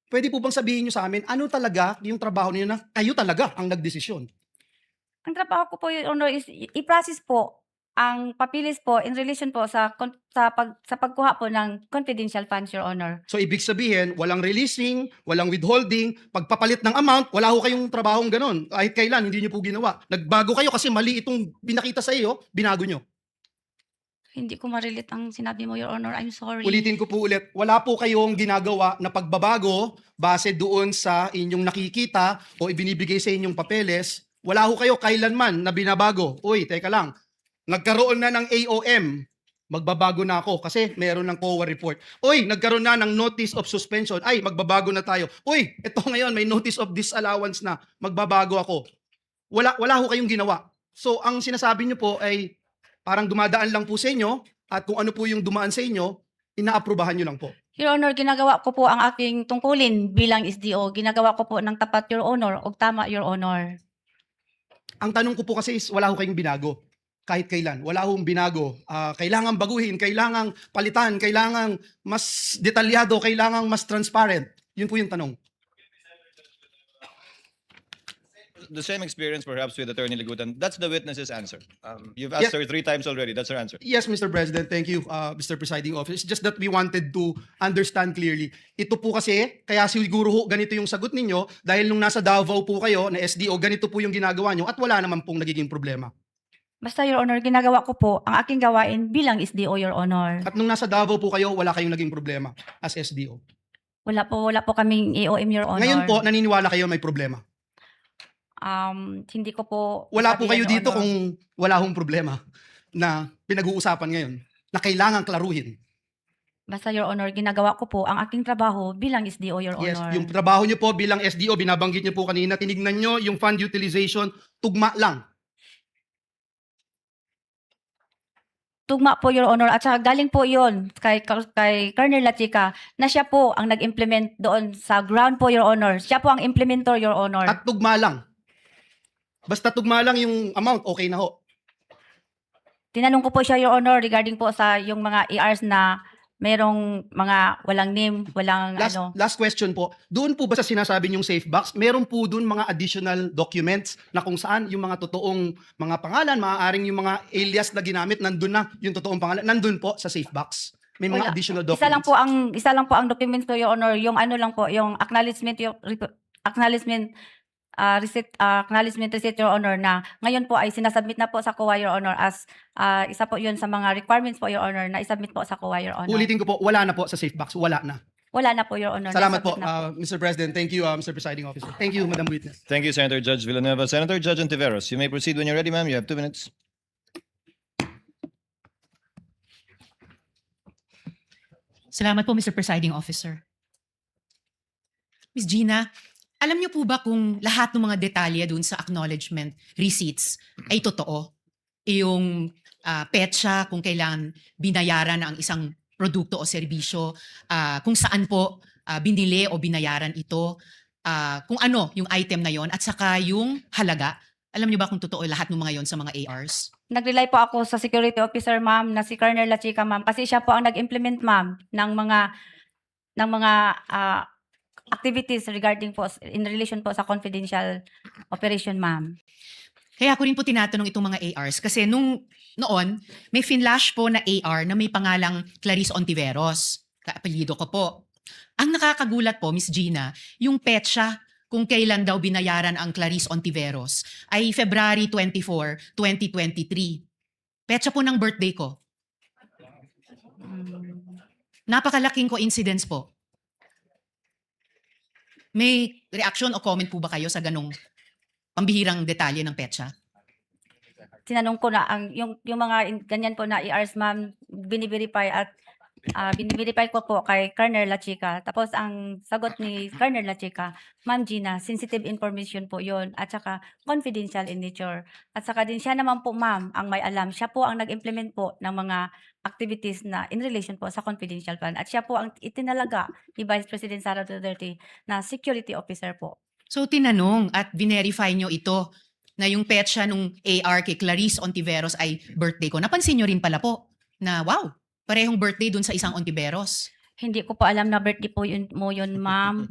Pwede po bang sabihin nyo sa amin, ano talaga yung trabaho niyo na kayo talaga ang nagdesisyon? Ang trabaho ko po, Your Honor, is i-process po ang papilis po in relation po sa pagkuha po ng confidential funds, Your Honor. So ibig sabihin, walang releasing, walang withholding, pagpapalit ng amount, wala ho kayong trabahong ganon. Kahit kailan, hindi nyo po ginawa. Nagbago kayo kasi mali itong pinakita sa iyo, binago nyo. Hindi ko ma-relate ang sinabi mo, Your Honor. I'm sorry. Ulitin ko po ulit, wala po kayong ginagawa na pagbabago base doon sa inyong nakikita o ibinibigay sa inyong papeles. Wala ho kayo kailanman na binabago. Uy, teka lang, nagkaroon na ng AOM, magbabago na ako kasi meron ng COA report. Uy, nagkaroon na ng notice of suspension. Ay, magbabago na tayo. Uy, ito ngayon may notice of disallowance na. Magbabago ako. Wala ho kayong ginawa. So, ang sinasabi nyo po ay parang dumadaan lang po sa inyo at kung ano po yung dumaan sa inyo, inaaprubahan nyo lang po. Your Honor, ginagawa ko po ang aking tungkulin bilang SDO. Ginagawa ko po ng tapat, Your Honor, o tama, Your Honor. Ang tanong ko po kasi is wala ho kayong binago. Kahit kailan. Wala hong binago. Kailangan baguhin, kailangan palitan, kailangan mas detalyado, kailangan mas transparent. Yun po yung tanong. The same experience perhaps with Attorney Ligutan. That's the witness's answer. You've asked her 3 times already. That's her answer. Yes, Mr. President. Thank you, Mr. Presiding Officer. It's just that we wanted to understand clearly. Ito po kasi, kaya siguro ho, ganito yung sagot ninyo dahil nung nasa Davao po kayo na SDO, ganito po yung ginagawa nyo at wala naman pong nagiging problema. Basta, Your Honor, ginagawa ko po ang aking gawain bilang SDO, Your Honor. At nung nasa Davao po kayo, wala kayong naging problema as SDO. Wala po kaming AOM, Your Honor. Ngayon po, naniniwala kayo may problema. Hindi ko po... Wala po kayo sabihin, Your dito Honor. kung wala hong problema na pinag-uusapan ngayon na kailangan klaruhin. Basta, Your Honor, ginagawa ko po ang aking trabaho bilang SDO, Your Yes, Honor. yung trabaho nyo po bilang SDO, binabanggit nyo po kanina, tinignan nyo yung fund utilization, tugma lang. Tugma po, Your Honor. At saka galing po yon kay Colonel La Chica na siya po ang nag-implement doon sa ground po, Your Honor. Siya po ang implementor, Your Honor. At tugma lang. Basta tugma lang yung amount, okay na ho. Tinanong ko po siya, Your Honor, regarding po sa yung mga ERs na merong mga walang name, walang Last question po. Doon po ba sa sinasabi nyong safe box, meron po doon mga additional documents na kung saan yung mga totoong mga pangalan, maaaring yung mga alias na ginamit, nandun na yung totoong pangalan, nandun po sa safe box. May mga Wala. additional documents. Isa lang po ang documents ko, Your Honor, yung ano lang po, yung acknowledgement acknowledgement receipt, Your Honor, na ngayon po ay sinasubmit na po sa COA, Your Honor, as isa po yun sa mga requirements po, Your Honor, na isubmit po sa COA, Your Honor. Ulitin ko po, wala na po sa safe box. Wala na. Wala na po, Your Honor. Salamat po, Nasubmit na Mr. President. Thank you, Mr. Presiding Officer. Thank you, Madam Witness. Thank you, Senator Judge Villanueva. Senator Judge Ontiveros, you may proceed when you're ready, ma'am. You have 2 minutes. Salamat po, Mr. Presiding Officer. Ms. Gina, alam niyo po ba kung lahat ng mga detalye dun sa acknowledgement receipts ay totoo? Yung petsa, kung kailan binayaran ang isang produkto o serbisyo, kung saan po binili o binayaran ito, kung ano yung item na yon, at saka yung halaga. Alam niyo ba kung totoo lahat ng mga yon sa mga ARs? Nag-rely po ako sa security officer, ma'am, na si Colonel Lachica, ma'am, kasi siya po ang nag-implement, ma'am, ng mga activities regarding po in relation po sa confidential operation, ma'am. Kaya ako rin po tinatanong itong mga ARs kasi noon, may finlash po na AR na may pangalang Clarice Ontiveros. Kaapelyido ko po. Ang nakakagulat po, Miss Gina, yung petsa kung kailan daw binayaran ang Clarice Ontiveros ay February 24, 2023. Petsa po ng birthday ko. Napakalaking coincidence po. May reaction o comment po ba kayo sa ganong pambihirang detalye ng petsa? Tinanong ko na yung mga ganyan po na ERs, ma'am, biniverify at biniverify ko po kay Colonel Lachica. Tapos ang sagot ni Colonel Lachica, Ma'am Gina, sensitive information po yon at saka confidential in nature. At saka din siya naman po, ma'am, ang may alam. Siya po ang nag-implement po ng mga activities na in relation po sa confidential fund. At siya po ang itinalaga ni Vice President Sara Duterte na security officer po. So tinanong at verify nyo ito na yung petsa nung AR kay Clarice Ontiveros ay birthday ko. Napansin nyo rin pala po na wow, parehong birthday dun sa isang Ontiveros. Hindi ko po alam na birthday po yun, ma'am.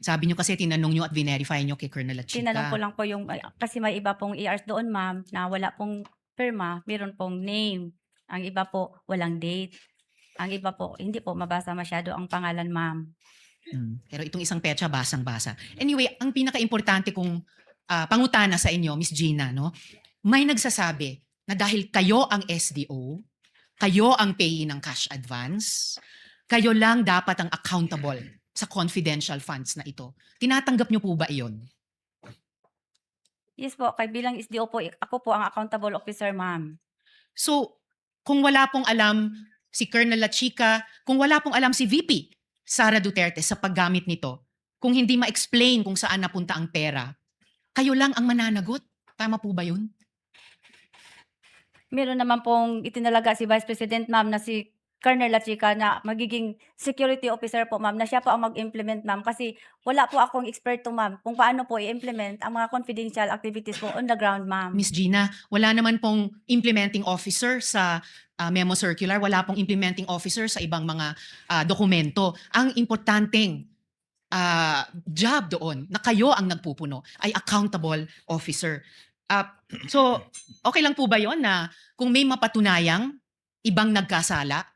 Sabi nyo kasi tinanong nyo at verify nyo kay Colonel Lachica. Tinanong ko lang po yung, kasi may iba pong ERs doon, ma'am, na wala pong firma, meron pong name. Ang iba po, walang date. Ang iba po, hindi po mabasa masyado ang pangalan, ma'am. Pero itong isang petsa, basang-basa. Anyway, ang pinaka-importante kong pangutana sa inyo, Miss Gina, no? May nagsasabi na dahil kayo ang SDO, kayo ang payee ng cash advance, kayo lang dapat ang accountable sa confidential funds na ito. Tinatanggap niyo po ba iyon? Yes po, kay bilang SDO po, ako po ang accountable officer, ma'am. So, kung wala pong alam si Colonel Lachica, kung wala pong alam si VP Sara Duterte sa paggamit nito, kung hindi ma-explain kung saan napunta ang pera, kayo lang ang mananagot. Tama po ba yun? Meron naman pong itinalaga si Vice President, ma'am, na si Colonel Lachica na magiging security officer po, ma'am, na siya po ang mag-implement, ma'am, kasi wala po akong eksperto, ma'am, kung paano po i-implement ang mga confidential activities po on the ground, ma'am. Miss Gina, wala naman pong implementing officer sa memo circular, wala pong implementing officer sa ibang mga dokumento. Ang importanteng job doon na kayo ang nagpupuno ay accountable officer. So, okay lang po ba yon na kung may mapatunayang ibang nagkasala,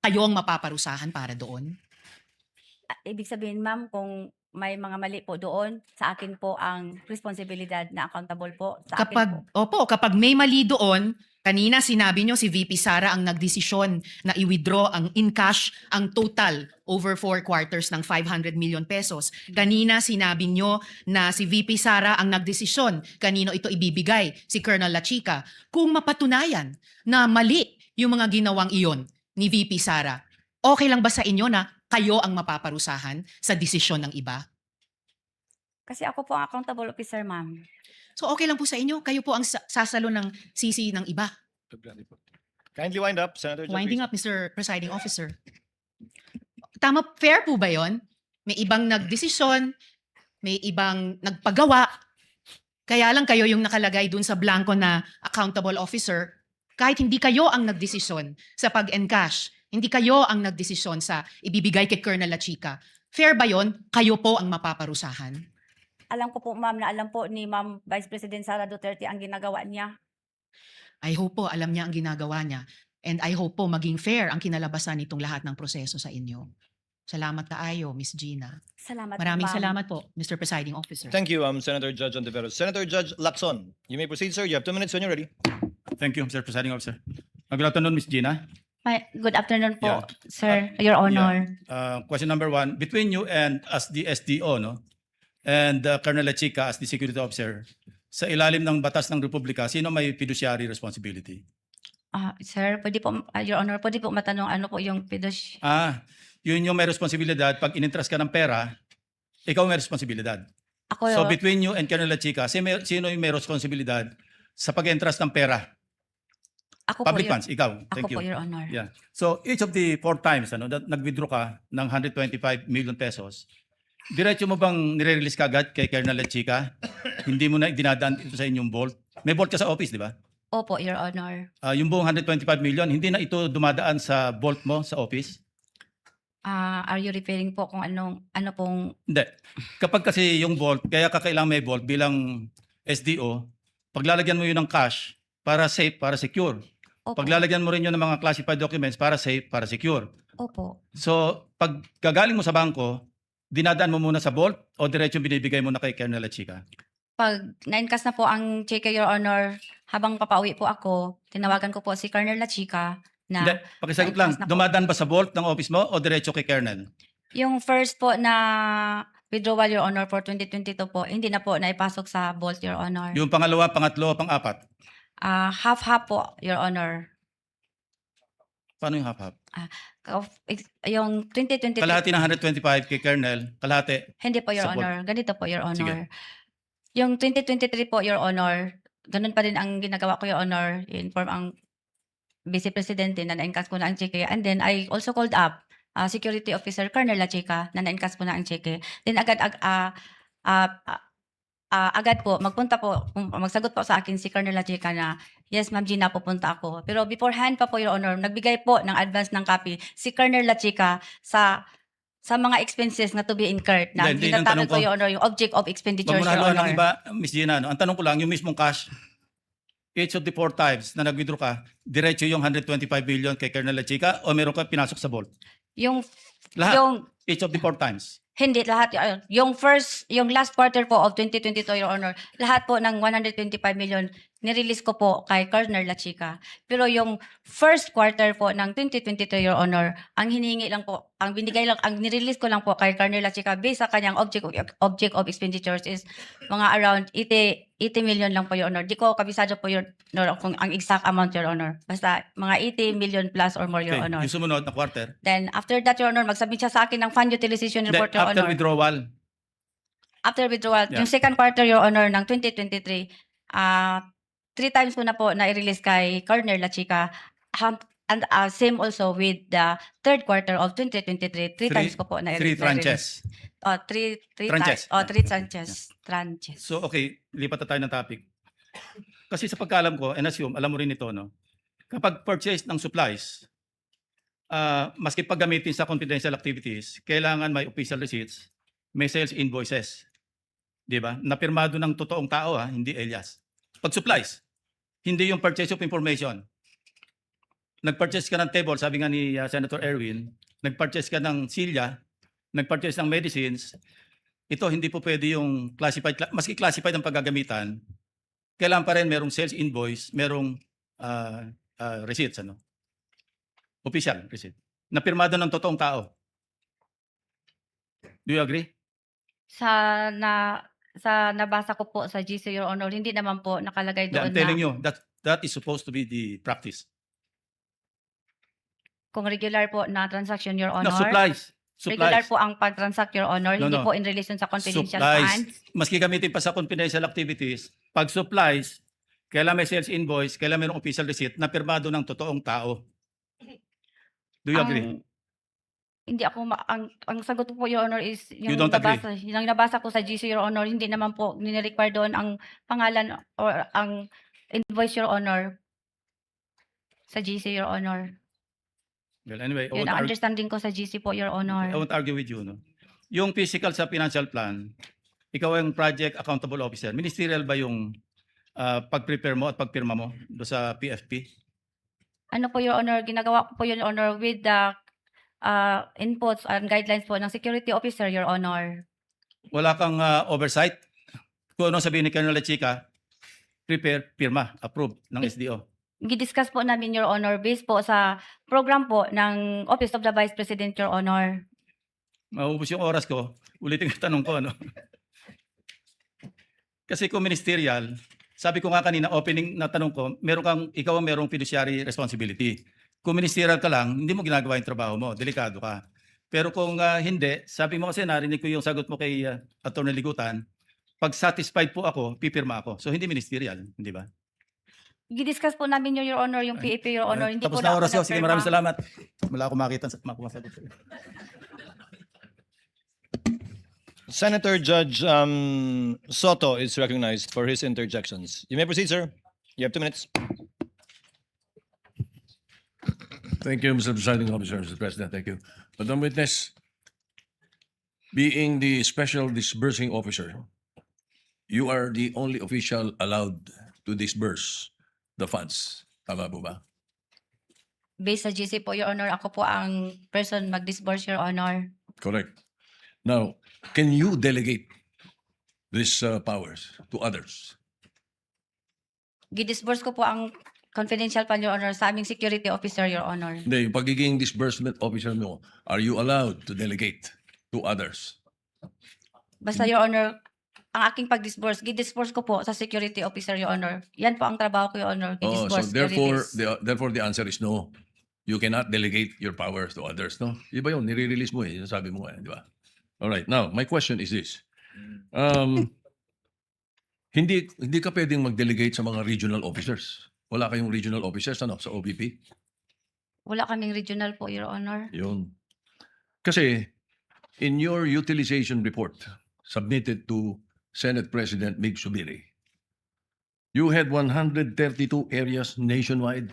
kayo ang mapaparusahan para doon? Ibig sabihin, ma'am, kung may mga mali po doon, sa akin po ang responsibilidad na accountable po. Sa akin po. Kapag may mali doon, kanina sinabi nyo si VP Sara ang nagdesisyon na i-withdraw ang in cash ang total over 4 quarters ng 500 million pesos. Kanina sinabi nyo na si VP Sara ang nagdesisyon kanino ito ibibigay, si Colonel Lachica. Kung mapatunayan na mali yung mga ginawang iyon ni VP Sara, okay lang ba sa inyo na kayo ang mapaparusahan sa desisyon ng iba? Kasi ako po ang accountable officer, ma'am. So okay lang po sa inyo, kayo po ang sasalo ng sisi ng iba. Kindly wind up, Senator Judge. Winding up, Mr. Presiding Officer. Tama, fair po ba yon? May ibang nagdesisyon, may ibang nagpagawa, kaya lang kayo yung nakalagay dun sa blanco na accountable officer, kahit hindi kayo ang nagdesisyon sa pag-encash, hindi kayo ang nagdesisyon sa ibibigay kay Colonel Lachica. Fair ba yon? Kayo po ang mapaparusahan? Alam ko po, ma'am, na alam po ni Ma'am Vice President Sara Duterte ang ginagawa niya. I hope po alam niya ang ginagawa niya. And I hope po maging fair ang kinalabasan nitong lahat ng proseso sa inyo. Salamat kaayo, Miss Gina. Salamat. Maraming ma'am. salamat po, Mr. Presiding Officer. Thank you, Senator Judge Ontiveros. Senator Judge Lacson, you may proceed, sir. You have 2 minutes when you're ready. Thank you, Mr. Presiding Officer. Good afternoon, Ms. Gina. Good afternoon po, Yeah. sir, Your Honor. Question number 1, between you and as the SDO, no, and Colonel Lachica as the security officer, sa ilalim ng batas ng Republika, sino may fiduciary responsibility? Sir, pwede po, Your Honor, pwede po matanong ano po yung Yun yung may responsibilidad. Pag inintrust ka ng pera, ikaw may responsibilidad. ako, So between you and Colonel Lachica, sino yung may responsibilidad sa pag-entrust ng pera? ako po, Public funds, ikaw. ako Thank po, you. Your Honor. Yeah. So each of the 4 times that nag-withdraw ka ng 125 million pesos, diretso mo bang nire-release ka agad kay Colonel Lachica? Hindi mo na dinadaan ito sa inyong vault? May vault ka sa office, di ba? Opo, Your Honor. Yung buong 125 million, hindi na ito dumadaan sa vault mo sa office? Are you referring po kung ano pong, Hindi. Kapag kasi yung vault, kaya kakailangan may vault bilang SDO, paglalagyan mo yun ng cash para safe, para secure. opo, Paglalagyan mo rin yun ng mga classified documents para safe, para secure. opo. So, pag gagaling mo sa bangko, dinadaan mo muna sa vault o diretso binibigay mo na kay Colonel Lachica? Pag na-encash na po ang cheque, Your Honor, habang papauwi po ako, tinawagan ko po si Colonel Lachica na Hindi, pakisagot lang, na-encash na po. dumadaan ba sa vault ng office mo o diretso kay Colonel? Yung first po na withdrawal, Your Honor, for 2022 po, hindi na po naipasok sa vault, Your Honor. Yung pangalawa, pangatlo, pang-apat? Half-half po, Your Honor. Paano yung half-half? Yung 2023, Kalahati ng 125 kay Colonel, kalahati. hindi po, Your sa vault. Honor. Ganito po, Your Sige. Honor. Yung 2023 po, Your Honor, ganun pa rin ang ginagawa ko, Your Honor. Inform ang Vice Presidente na na-encash ko na ang cheque. And then, I also called up Security Officer Colonel Lachica na na-encash ko na ang cheque. Then, agad po, magsagot po sa akin si Colonel Lachica na, yes, Ma'am Gina, pupunta ako. Pero beforehand pa po, Your Honor, nagbigay po ng advance ng copy si Colonel Lachica sa mga expenses na to be incurred na Hindi, yung ginatawag tanong ko, ko. Your Honor, yung object of expenditure, Huwag mo na Your haluan ng Honor. iba, Miss Gina. No? Ang tanong ko lang, yung mismong cash, each of the 4 times na nag-withdraw ka, diretso yung 125 million kay Colonel Lachica o meron ka pinasok sa vault? Yung, Lahat. yung, Each of the 4 times. hindi lahat, yung last quarter po of 2022, Your Honor, lahat po ng 125 million, nirelease ko po kay Colonel Lachica. Pero yung first quarter po ng 2022, Your Honor, ang hinihingi lang po, ang nirelease ko lang po kay Colonel Lachica based sa kanyang object of expenditures is mga around 80 million lang po, Your Honor. Di ko kabisado po, Your Honor, kung ang exact amount, Your Honor. Basta mga 80 million plus or more, Your Okay. Honor. Yung sumunod na quarter. Then after that, Your Honor, magsubmit siya sa akin ng fund utilization Hindi, report, Your after Honor. withdrawal. After withdrawal, Yeah. yung second quarter, Your Honor, ng 2023, 3 times ko na po na-release kay Colonel Lachica. And same also with the third quarter of 2023, 3 times ko po 3 na-release. tranches. Three Tranches. tranches. So okay, lipat na tayo ng topic. Kasi sa pagkaalam ko, and assume, alam mo rin ito, no? Kapag purchase ng supplies, maski paggamitin sa confidential activities, kailangan may official receipts, may sales invoices. Di ba? Napirmado ng totoong tao, hindi alias. Pag supplies, hindi yung purchase of information. Nag-purchase ka ng table, sabi nga ni Senator Erwin, nag-purchase ka ng silya, nag-purchase ng medicines, ito hindi po pwede yung classified, maski classified ang paggagamitan, kailangan pa rin merong sales invoice, merong receipts, ano? Official receipt. Napirmado ng totoong tao. Do you agree? Sa nabasa ko po sa GC, Your Honor, hindi naman po nakalagay Yeah, doon I'm telling na you, that is supposed to be the practice. kung regular po na transaction, Your No, Honor. supplies. Regular Supplies. po ang pag-transact, Your Honor, No, hindi no. po in relation sa confidential Supplies. funds. Maski gamitin pa sa confidential activities, pag supplies, kailangan may sales invoice, kailangan mayroong official receipt na pirmado ng totoong tao. Do you agree? Hindi ako ang sagot ko po, Your Honor, is You don't agree? yung nabasa ko sa GC, Your Honor, hindi naman po nire-require doon ang pangalan or ang invoice, Your Honor, sa GC, Your Honor. Well, anyway, Yun ang understanding ko sa GC po, Your I Honor. won't argue with you. No? Yung physical sa financial plan, ikaw ang project accountable officer. Ministerial ba yung pag-prepare mo at pagpirma mo do sa PFP? Ano po, Your Honor, ginagawa ko po, Your Honor, with the inputs and guidelines po ng security officer, Your Honor. Wala kang oversight? Kung ano sabihin ni Colonel Lachica, prepare, pirma, approve ng SDO. Gidiscuss po namin, Your Honor, based po sa program po ng Office of the Vice President, Your Honor. Maubos yung oras ko, ulitin yung tanong ko, ano? Kasi kung ministerial, sabi ko nga kanina, opening na tanong ko, ikaw ang merong fiduciary responsibility. Kung ministerial ka lang, hindi mo ginagawa yung trabaho mo, delikado ka. Pero kung hindi, sabi mo kasi narinig ko yung sagot mo kay Attorney Ligutan, pag satisfied po ako, pipirma ako. So hindi ministerial, hindi ba? Gidiscuss po namin, Your Honor, yung PAP, Your Honor. Hindi Tapos po na ako oras ko. Sige, nagpirma. maraming salamat. Wala akong makita. Makumasagot sa'yo. Senator Judge Soto is recognized for his interjections. You may proceed, sir. You have 2 minutes. Thank you, Mr. Presiding Officer, Mr. President. Thank you. Madam Witness, being the special disbursing officer, you are the only official allowed to disburse the funds. Tama po ba? Based sa GC po, Your Honor, ako po ang person mag-disburse, Your Honor. Correct. Now, can you delegate these powers to others? Gidisburse ko po ang confidential fund, Your Honor, sa aming security officer, Your Honor. Hindi, yung pagiging disbursement officer mo, are you allowed to delegate to others? Basta, Your Honor, ang aking pag-disburse, gidisburse ko po sa security officer, Your Honor. Yan po ang trabaho ko, Your Honor. Oh, so Gidisburse, therefore the answer is no. You cannot delegate your powers to others, no? Iba yun, nire-release mo eh, sabi mo eh, di ba? All right, now, my question is this. Hindi ka pwedeng mag-delegate sa mga regional officers. Wala kayong regional officers, ano, sa OVP? Wala kaming regional po, Your Honor. Yun. Kasi, in your utilization report submitted to Senate President Mig Subiri, you had 132 areas nationwide,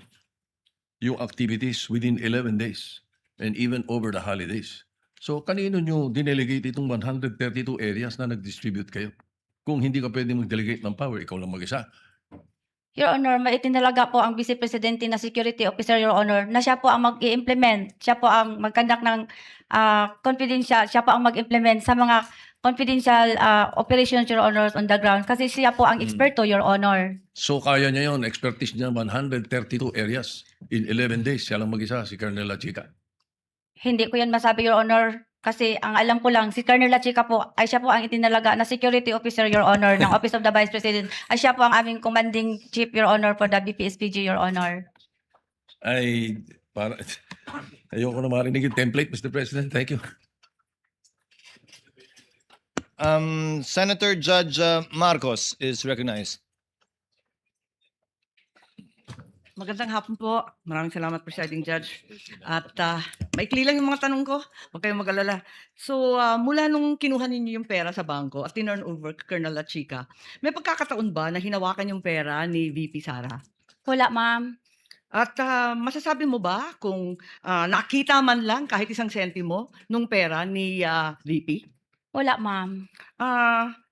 yung activities within 11 days and even over the holidays. So, kanino nyo dinelegate itong 132 areas na nag-distribute kayo? Kung hindi ka pwede mag-delegate ng power, ikaw lang mag-isa. Your Honor, maitinalaga po ang Vice Presidente na security officer, Your Honor, na siya po ang mag-i-implement, siya po ang mag-conduct ng confidential, siya po ang mag-implement sa mga confidential operations, Your Honor, on the ground. Kasi siya po ang eksperto, Your Honor. So, kaya niya yun, expertise niya, 132 areas in 11 days. Siya lang mag-isa, si Colonel Lachica. Hindi ko yan masabi, Your Honor. Kasi ang alam ko lang, si Colonel Lachica po, ay siya po ang itinalaga na security officer, Your Honor, ng Office of the Vice President. Ay siya po ang aming commanding chief, Your Honor, for the BPSPG, Your Honor. Ay, para, ayoko na marinig yung template, Mr. President. Thank you. Senator Judge Marcos is recognized. Magandang hapon po. Maraming salamat, Presiding Judge. At maikli lang yung mga tanong ko. Huwag kayong mag-alala. So, mula nung kinuha ninyo yung pera sa bangko at tinurn over kay Colonel Lachica, may pagkakataon ba na hinawakan yung pera ni VP Sara? Wala, ma'am. At masasabi mo ba kung nakita man lang kahit isang sentimo nung pera ni VP? Wala, ma'am.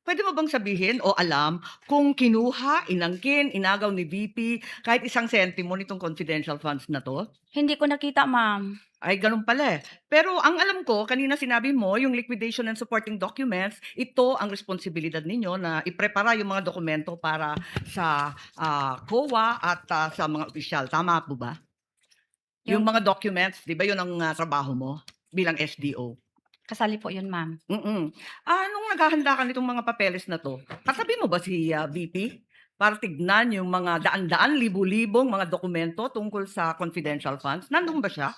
Pwede mo bang sabihin o alam kung kinuha, inangkin, inagaw ni VP kahit isang sentimo nitong confidential funds na to? Hindi ko nakita, ma'am. Ay, ganun pala eh. Pero ang alam ko, kanina sinabi mo, yung liquidation and supporting documents, ito ang responsibilidad ninyo na iprepara yung mga dokumento para sa COA at sa mga opisyal. Tama po ba? Yung mga documents, di ba yun ang trabaho mo bilang SDO? Kasali po yun, ma'am. Nung naghahanda ka nitong mga papeles na to, katabi mo ba si VP para tignan yung mga daan-daan, libu-libong mga dokumento tungkol sa confidential funds? Nandun ba siya?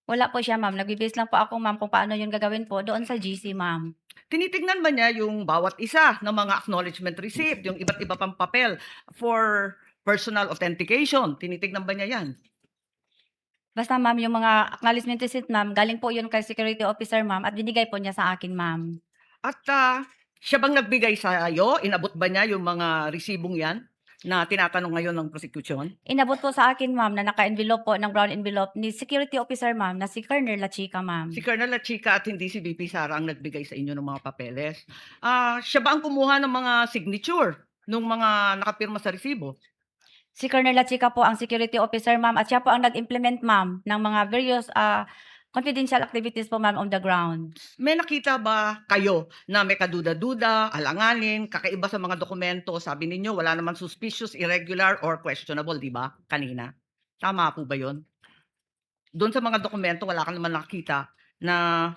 Wala po siya, ma'am. Nagbibase lang po ako, ma'am, kung paano yun gagawin po doon sa GC, ma'am. Tinitignan ba niya yung bawat isa ng mga acknowledgement receipt, yung iba't iba pang papel for personal authentication? Tinitignan ba niya yan? Basta, ma'am, yung mga acknowledgement receipt, ma'am, galing po yun kay security officer, ma'am, at binigay po niya sa akin, ma'am. At siya bang nagbigay sa iyo? Inabot ba niya yung mga resibong yan na tinatanong ngayon ng prosecution? Inabot po sa akin, ma'am, na naka-envelope po ng brown envelope ni security officer, ma'am, na si Colonel Lachica, ma'am. Si Colonel Lachica at hindi si VP Sara ang nagbigay sa inyo ng mga papeles. Siya ba ang kumuha ng mga signature ng mga nakapirma sa resibo? Si Colonel Lachica po ang security officer, ma'am, at siya po ang nag-implement, ma'am, ng mga various confidential activities po, ma'am, on the ground. May nakita ba kayo na may kaduda-duda, alanganin, kakaiba sa mga dokumento? Sabi ninyo, wala naman suspicious, irregular, or questionable, di ba? Kanina. Tama po ba yun? Doon sa mga dokumento, wala ka naman nakita na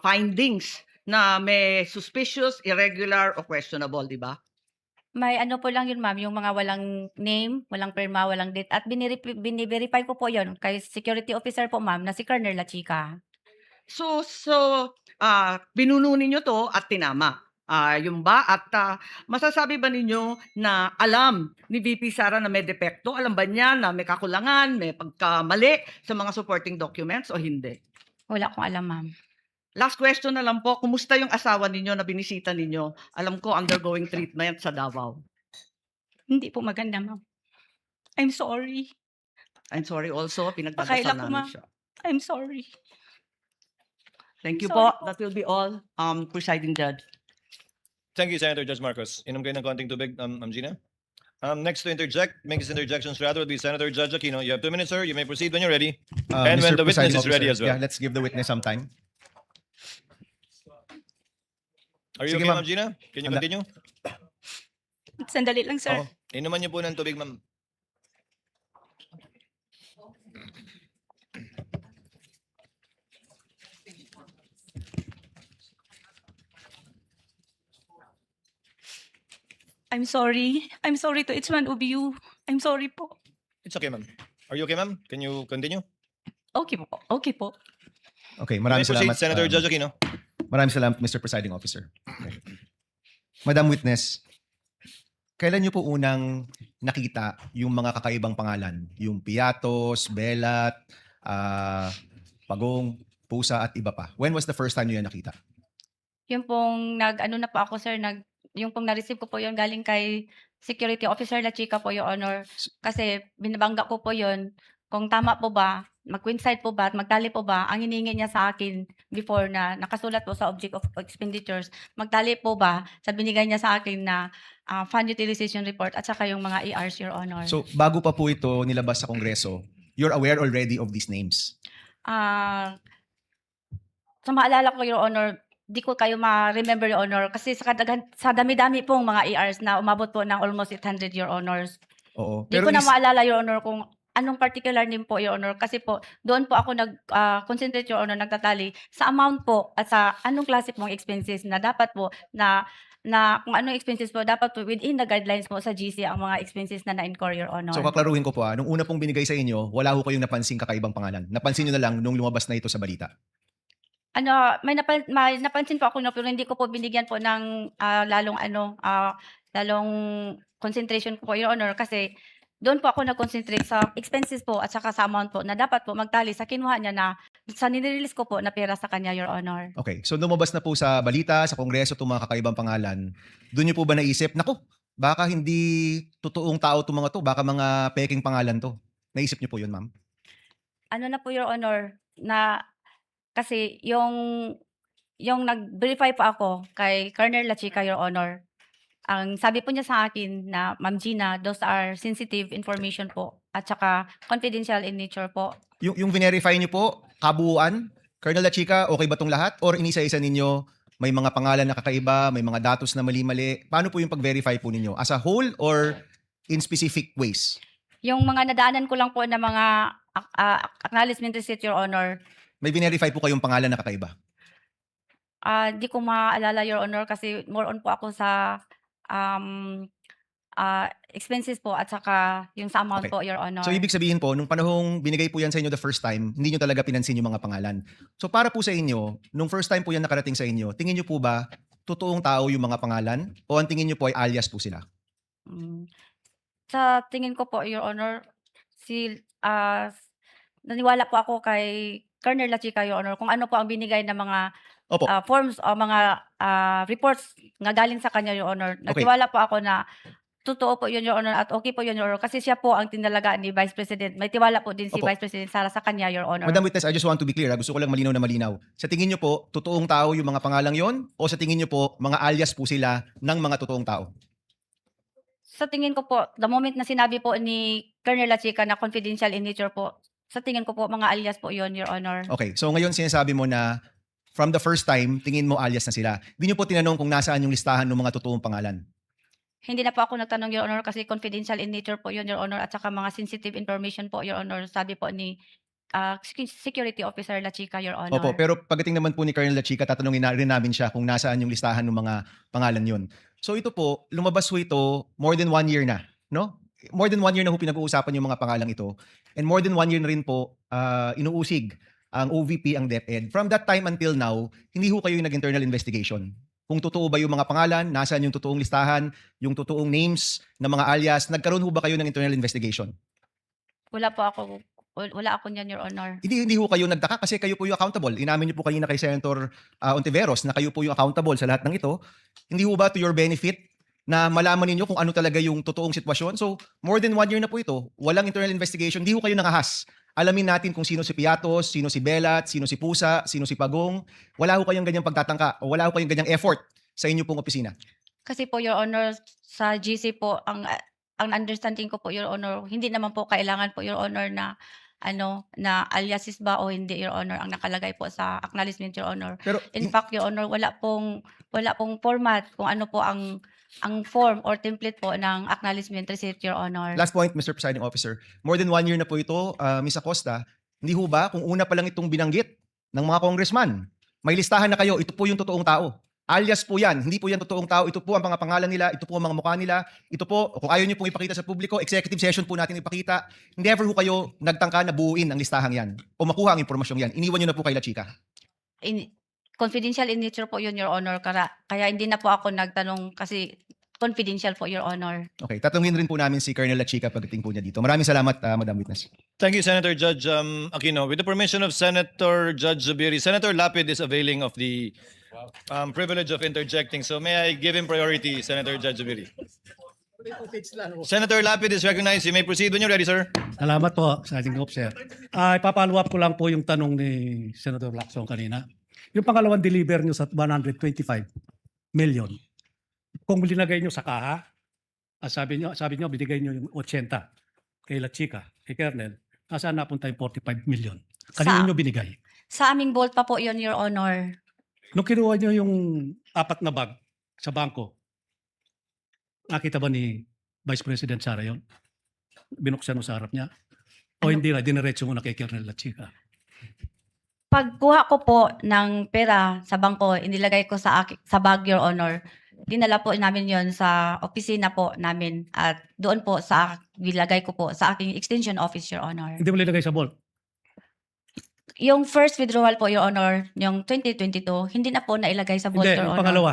findings na may suspicious, irregular, or questionable, di ba? May ano po lang yun, ma'am, yung mga walang name, walang pirma, walang date. At biniverify ko po yun kay security officer po, ma'am, na si Colonel La Chica. So binuno ninyo to at tinama. Yung ba? At masasabi ba ninyo na alam ni VP Sara na may depekto? Alam ba niya na may kakulangan, may pagkamali sa mga supporting documents o hindi? Wala akong alam, ma'am. Last question na lang po, kumusta yung asawa ninyo na binisita ninyo? Alam ko undergoing treatment sa Davao. Hindi po maganda, ma'am. I'm sorry. I'm sorry also, Pakaila pinagdadasal ko, namin ma'am. siya. I'm sorry. Thank you Sorry po. That will be all, presiding judge. Thank you, Senator Judge Marcos. Inom kayo ng konting tubig, Ma'am Gina. Next to interject, make his interjections rather would be Senator Judge Aquino. You have 2 minutes, sir. You may proceed when you're ready. And when the witness is ready as well. Yeah, let's give the witness some time. Are you Sige, okay, ma'am. Ma'am Gina? Can you Handa. continue? Sandali lang, sir. Oo. Inuman niyo po ng tubig, ma'am. I'm sorry. I'm sorry to each one of you. I'm sorry po. It's okay, ma'am. Are you okay, ma'am? Can you continue? Okay po. Okay po. Okay, You may maraming proceed, salamat. Senator Judge Aquino. Maraming salamat, Mr. Presiding Officer. Okay. Madam Witness, kailan niyo po unang nakita yung mga kakaibang pangalan? Yung Piatos, Belat, Pagong, Pusa at iba pa. When was the first time niyo yan nakita? Yung pong ano na po ako, sir, yung pong na-receive ko po yun galing kay Security Officer La Chica po, Your Honor. Kasi binabangga ko po yun kung tama po ba, mag-coincide po ba at magtali po ba ang hiningi niya sa akin before na nakasulat po sa Object of Expenditures, magtali po ba sa binigay niya sa akin na Fund Utilization Report at saka yung mga ERs, Your Honor. So, bago pa po ito nilabas sa Kongreso, you're aware already of these names? Sa maalala ko, Your Honor, di ko kayo ma-remember, Your Honor, kasi sa dami-dami pong mga ERs na umabot po ng almost 800, Your Honors. Oo. Di ko na maalala, Your Honor, kung anong particular name po, Your Honor, kasi po doon po ako nag-concentrate, Your Honor, nagtatali sa amount po at sa anong klase pong expenses na dapat po na kung anong expenses po, dapat po within the guidelines po sa GC ang mga expenses na na-incur, Your Honor. So, kaklaruhin ko po nung una pong binigay sa inyo, wala ho kayong napansing kakaibang pangalan. Napansin nyo na lang nung lumabas na ito sa balita. May napansin po ako, no, pero hindi ko po binigyan po ng lalong concentration ko po, Your Honor, kasi doon po ako nag-concentrate sa expenses po at saka sa amount po na dapat po magtali sa kinuha niya na sa nirelease ko po na pera sa kanya, Your Honor. Okay. So, lumabas na po sa balita, sa Kongreso, itong mga kakaibang pangalan. Doon nyo po ba naisip, naku, baka hindi totoong tao itong mga to, baka mga peking pangalan to. Naisip nyo po yun, ma'am? Ano na po, Your Honor, na kasi yung nag-verify po ako kay Colonel La Chica, Your Honor, ang sabi po niya sa akin na, Ma'am Gina, those are sensitive information po at saka confidential in nature po. Yung verify nyo po, kabuuan, Colonel La Chica, okay ba itong lahat? Or inisa-isa ninyo, may mga pangalan na kakaiba, may mga datos na mali-mali? Paano po yung pag-verify po ninyo? As a whole or in specific ways? Yung mga nadaanan ko lang po na mga acknowledgement receipt, Your Honor, May verify po kayong pangalan na kakaiba? di ko maalala, Your Honor, kasi more on po ako sa expenses po at saka yung sa amount Okay. po, Your Honor. So ibig sabihin po, nung panahong binigay po yan sa inyo the first time, hindi nyo talaga pinansin yung mga pangalan. So para po sa inyo, nung first time po yan nakarating sa inyo, tingin nyo po ba totoong tao yung mga pangalan o ang tingin nyo po ay alias po sila? Sa tingin ko po, Your Honor, naniwala po ako kay Colonel La Chica, Your Honor, kung ano po ang binigay na mga Opo. forms o mga reports nga galing sa kanya, Your Honor. Okay. Nagtiwala po ako na totoo po yun, Your Honor, at okay po yun, Your Honor, kasi siya po ang tinalaga ni Vice President. May tiwala po din si Opo. Vice President Sara sa kanya, Your Honor. Madam Witness, I just want to be clear. Gusto ko lang malinaw na malinaw. Sa tingin nyo po, totoong tao yung mga pangalang yon o sa tingin nyo po, mga alias po sila ng mga totoong tao? Sa tingin ko po, the moment na sinabi po ni Colonel La Chica na confidential in nature po, Sa tingin ko po, mga alias po yun, Your Honor. Okay, so ngayon sinasabi mo na from the first time, tingin mo alias na sila. Hindi nyo po tinanong kung nasaan yung listahan ng mga totoong pangalan. Hindi na po ako nagtanong, Your Honor, kasi confidential in nature po yun, Your Honor, at saka mga sensitive information po, Your Honor, sabi po ni Security Officer La Chica, Your Honor. Opo, pero pagdating naman po ni Colonel La Chica, tatanungin na rin namin siya kung nasaan yung listahan ng mga pangalan yun. So ito po, lumabas po ito more than 1 year na, no? More than 1 year na po pinag-uusapan yung mga pangalang ito. And more than 1 year na rin po, inuusig ang OVP, ang DepEd. From that time until now, hindi ho kayo yung nag-internal investigation. Kung totoo ba yung mga pangalan, nasaan yung totoong listahan, yung totoong names ng mga alias, nagkaroon ho ba kayo ng internal investigation? Wala ako niyan, Your Honor. Hindi ho kayo nagtaka kasi kayo po yung accountable. Inamin niyo po kanina kay Senator Ontiveros na kayo po yung accountable sa lahat ng ito. Hindi ho ba to your benefit na malaman ninyo kung ano talaga yung totoong sitwasyon? So, more than 1 year na po ito, walang internal investigation, hindi ho kayo nakahas. Alamin natin kung sino si Piatos, sino si Belat, sino si Pusa, sino si Pagong. Wala ho kayong ganyang pagtatangka o wala ho kayong ganyang effort sa inyo pong opisina. Kasi po, Your Honor, sa GC po, ang understanding ko po, Your Honor, hindi naman po kailangan po, Your Honor, na na aliases ba o hindi, Your Honor, ang nakalagay po sa acknowledgement, Your Honor. Pero In fact, Your Honor, wala pong format kung ano po ang form or template po ng acknowledgement receipt, Your Honor. last point, Mr. Presiding Officer, more than 1 year na po ito, Ms. Acosta, hindi ho ba kung una pa lang itong binanggit ng mga congressman, may listahan na kayo, ito po yung totoong tao. Alias po yan, hindi po yan totoong tao, ito po ang mga pangalan nila, ito po ang mga mukha nila, ito po, kung ayaw niyo pong ipakita sa publiko, executive session po natin ipakita, never ho kayo nagtangka na buuin ang listahang yan o makuha ang impormasyong yan. Iniwan niyo na po kay La Chica. Confidential in nature po yun, Your Honor, kaya hindi na po ako nagtanong kasi confidential po, Your Honor. Okay, tatanungin rin po namin si Colonel La Chica pagdating po niya dito. Maraming salamat, Madam Witness. Thank you, Senator Judge Aquino. With the permission of Senator Judge Zubiri, Senator Lapid is availing of the privilege of interjecting. So may I give him priority, Senator Judge Zubiri? Senator Lapid is recognized. You may proceed when you're ready, sir. Salamat po, Sergeant Officer. Ipapalo up ko lang po yung tanong ni Senator Lacson kanina. Yung pangalawang deliver nyo sa 125 million. Kung linagay nyo sa kaha, sabi nyo binigay nyo yung 80 kay La Chica, kay Colonel, nasaan napunta yung 45 million? Kanino nyo binigay? Sa aming vault pa po yun, Your Honor. Nung kinuha nyo yung 4 na bag sa bangko, nakita ba ni Vice President Sara yun? Binuksan mo sa harap niya? O hindi na, diniretso mo na kay Colonel La Chica? Pagkuha ko po ng pera sa bangko, inilagay ko sa bag, Your Honor. Dinala po namin yon sa opisina po namin at doon po nilagay ko po sa aking extension office, Your Honor. Hindi mo linagay sa vault? Yung first withdrawal po, Your Honor, yung 2022, hindi na po nailagay sa vault, Hindi, Your yung Honor. pangalawa.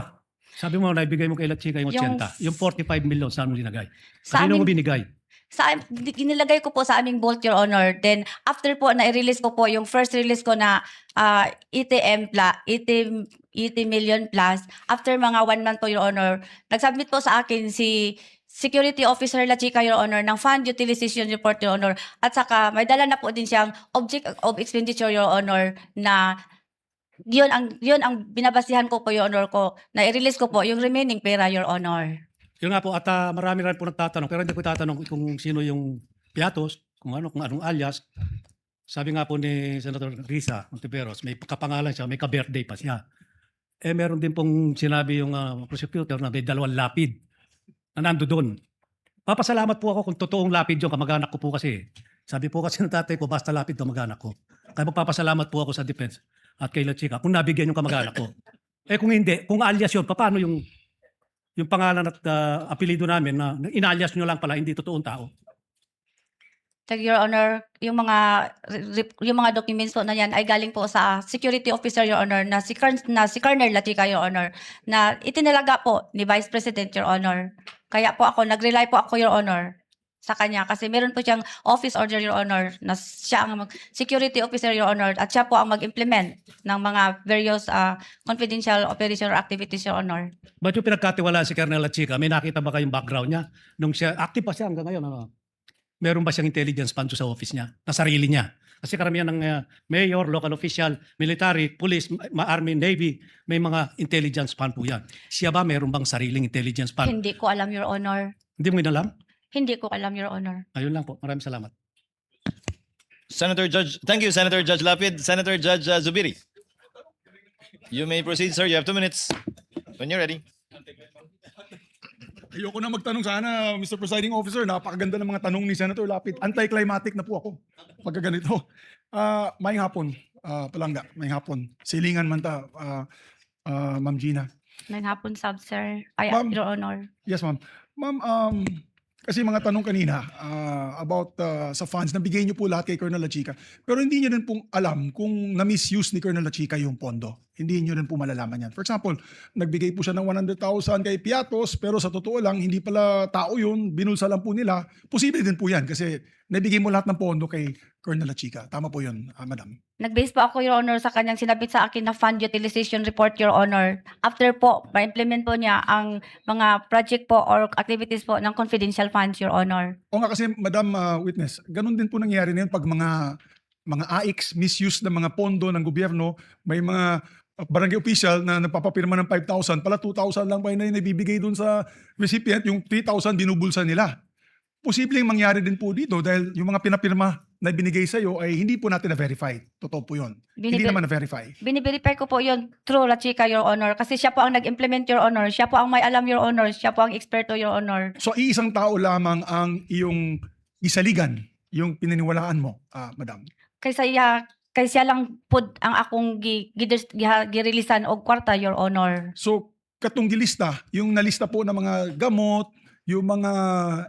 Sabi mo, naibigay mo kay La Chica yung 80. Yung 45 million, saan mo linagay? Kanino mo binigay? Inilagay ko po sa aming vault, Your Honor. Then, after po, na-release ko po yung first release ko na 80 million plus. After mga 1 month po, Your Honor, nag-submit po sa akin si Security Officer La Chica, Your Honor, ng Fund Utilization Report, Your Honor. At saka, may dala na po din siyang Object of Expenditure, Your Honor, na yun ang binabasihan ko po, Your Honor, ko. Na-release ko po yung remaining pera, Your Honor. Yun nga po, at marami rin po nagtatanong, pero hindi ko tatanong kung sino yung Piatos, kung anong alias. Sabi nga po ni Senator Risa Ontiveros, may kapangalan siya, may ka-birthday pa siya. Meron din pong sinabi yung prosecutor na may 2 lapid na nando doon. Papasalamat po ako kung totoong lapid yung kamag-anak ko po kasi. Sabi po kasi ng tatay ko, basta lapid kamag-anak ko. Kaya magpapasalamat po ako sa defense at kay La Chica kung nabigyan yung kamag-anak ko. Kung hindi, kung alias yun, paano yung pangalan at apelido namin na inalias nyo lang pala, hindi totoong tao? Your Honor, yung mga documents po na yan ay galing po sa Security Officer, Your Honor, na si Colonel La Chica, Your Honor, na itinalaga po ni Vice President, Your Honor. Kaya po ako, nag-rely po ako, Your Honor, sa kanya kasi meron po siyang office order, Your Honor, na siya ang security officer, Your Honor, at siya po ang mag-implement ng mga various confidential operation or activities, Your Honor. Ba't yung pinagkatiwalaan si Colonel La Chica? May nakita ba kayong background niya? Nung siya, active pa siya hanggang ngayon, ano? Meron ba siyang intelligence fund sa office niya, na sarili niya? Kasi karamihan ng mayor, local official, military, police, army, navy, may mga intelligence fund po yan. Siya ba meron bang sariling intelligence fund? Hindi ko alam, Your Honor. Hindi mo inalam? Hindi ko alam, Your Honor. Ayun lang po. Maraming salamat. Thank you, Senator Judge Lapid. Senator Judge Zubiri. You may proceed, sir. You have 2 minutes. When you're ready. Ayoko na magtanong sana, Mr. Presiding Officer. Napakaganda ng mga tanong ni Senator Lapid. Anti-climatic na po ako pagka ganito. May hapon, palangga, may hapon. Silingan man ta, Ma'am Gina. May hapon, sub, sir. Ay, Ma'am. Your Honor. Yes, ma'am. Ma'am, kasi mga tanong kanina about sa funds, nabigay niyo po lahat kay Colonel Lachica. Pero hindi niyo rin pong alam kung na-misuse ni Colonel Lachica yung pondo. Hindi niyo rin po malalaman yan. For example, nagbigay po siya ng 100,000 kay Piatos, pero sa totoo lang, hindi pala tao yun, binulsa lang po nila. Posible din po yan kasi nabigay mo lahat ng pondo kay Colonel Lachica. Tama po yun, madam. Nag-base po ako, Your Honor, sa kanyang sinabit sa akin na fund utilization report, Your Honor. After po, ma-implement po niya ang mga project po or activities po ng confidential funds, Your Honor. O nga kasi, Madam Witness, ganun din po nangyari na yun pag mga AICs misuse ng mga pondo ng gobyerno, may mga barangay official na nagpapapirma ng 5,000, pala 2,000 lang pa yun na yung nabibigay dun sa recipient, yung 3,000 binubulsa nila. Posibleng mangyari din po dito dahil yung mga pinapirma na binigay sa'yo ay hindi po natin na-verify. Totoo po yun. Hindi naman na-verify. Biniverify ko po yun through Lachica, Your Honor. Kasi siya po ang nag-implement, Your Honor. Siya po ang may alam, Your Honor. Siya po ang eksperto, Your Honor. So, iisang tao lamang ang iyong isaligan, yung pinaniwalaan mo, Madam. Kaysa lang po ang akong girilisan og kwarta, Your Honor. So, katong gilista, yung nalista po ng mga gamot, yung mga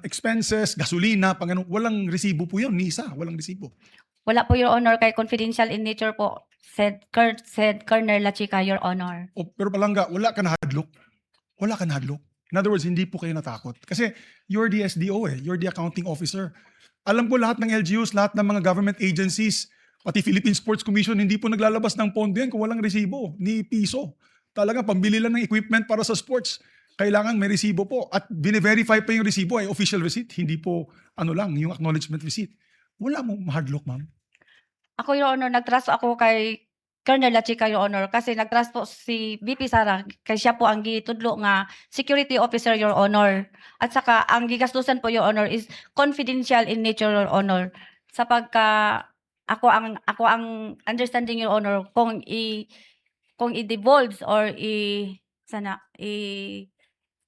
expenses, gasolina, walang resibo po yun, ni isa, walang resibo. Wala po, Your Honor, kay confidential in nature po, said Colonel Lachica, Your Honor. Pero palangga, wala ka na hadlok. Wala ka na hadlok. In other words, hindi po kayo natakot. Kasi you're the SDO you're the accounting officer. Alam ko lahat ng LGUs, lahat ng mga government agencies, pati Philippine Sports Commission, hindi po naglalabas ng pondo yan kung walang resibo, ni piso. Talaga, pambili lang ng equipment para sa sports. Kailangan may resibo po. At bine-verify pa yung resibo ay official receipt, hindi po yung acknowledgement receipt. Wala mong hardlock, ma'am. Ako, Your Honor, nag-trust ako kay Colonel Lachica, Your Honor, kasi nag-trust po si VP Sara, kay siya po ang gitudlo nga security officer, Your Honor. At saka, ang gigastusan po, Your Honor, is confidential in nature, Your Honor. Sapagka ako ang understanding, Your Honor, kung i-divulge or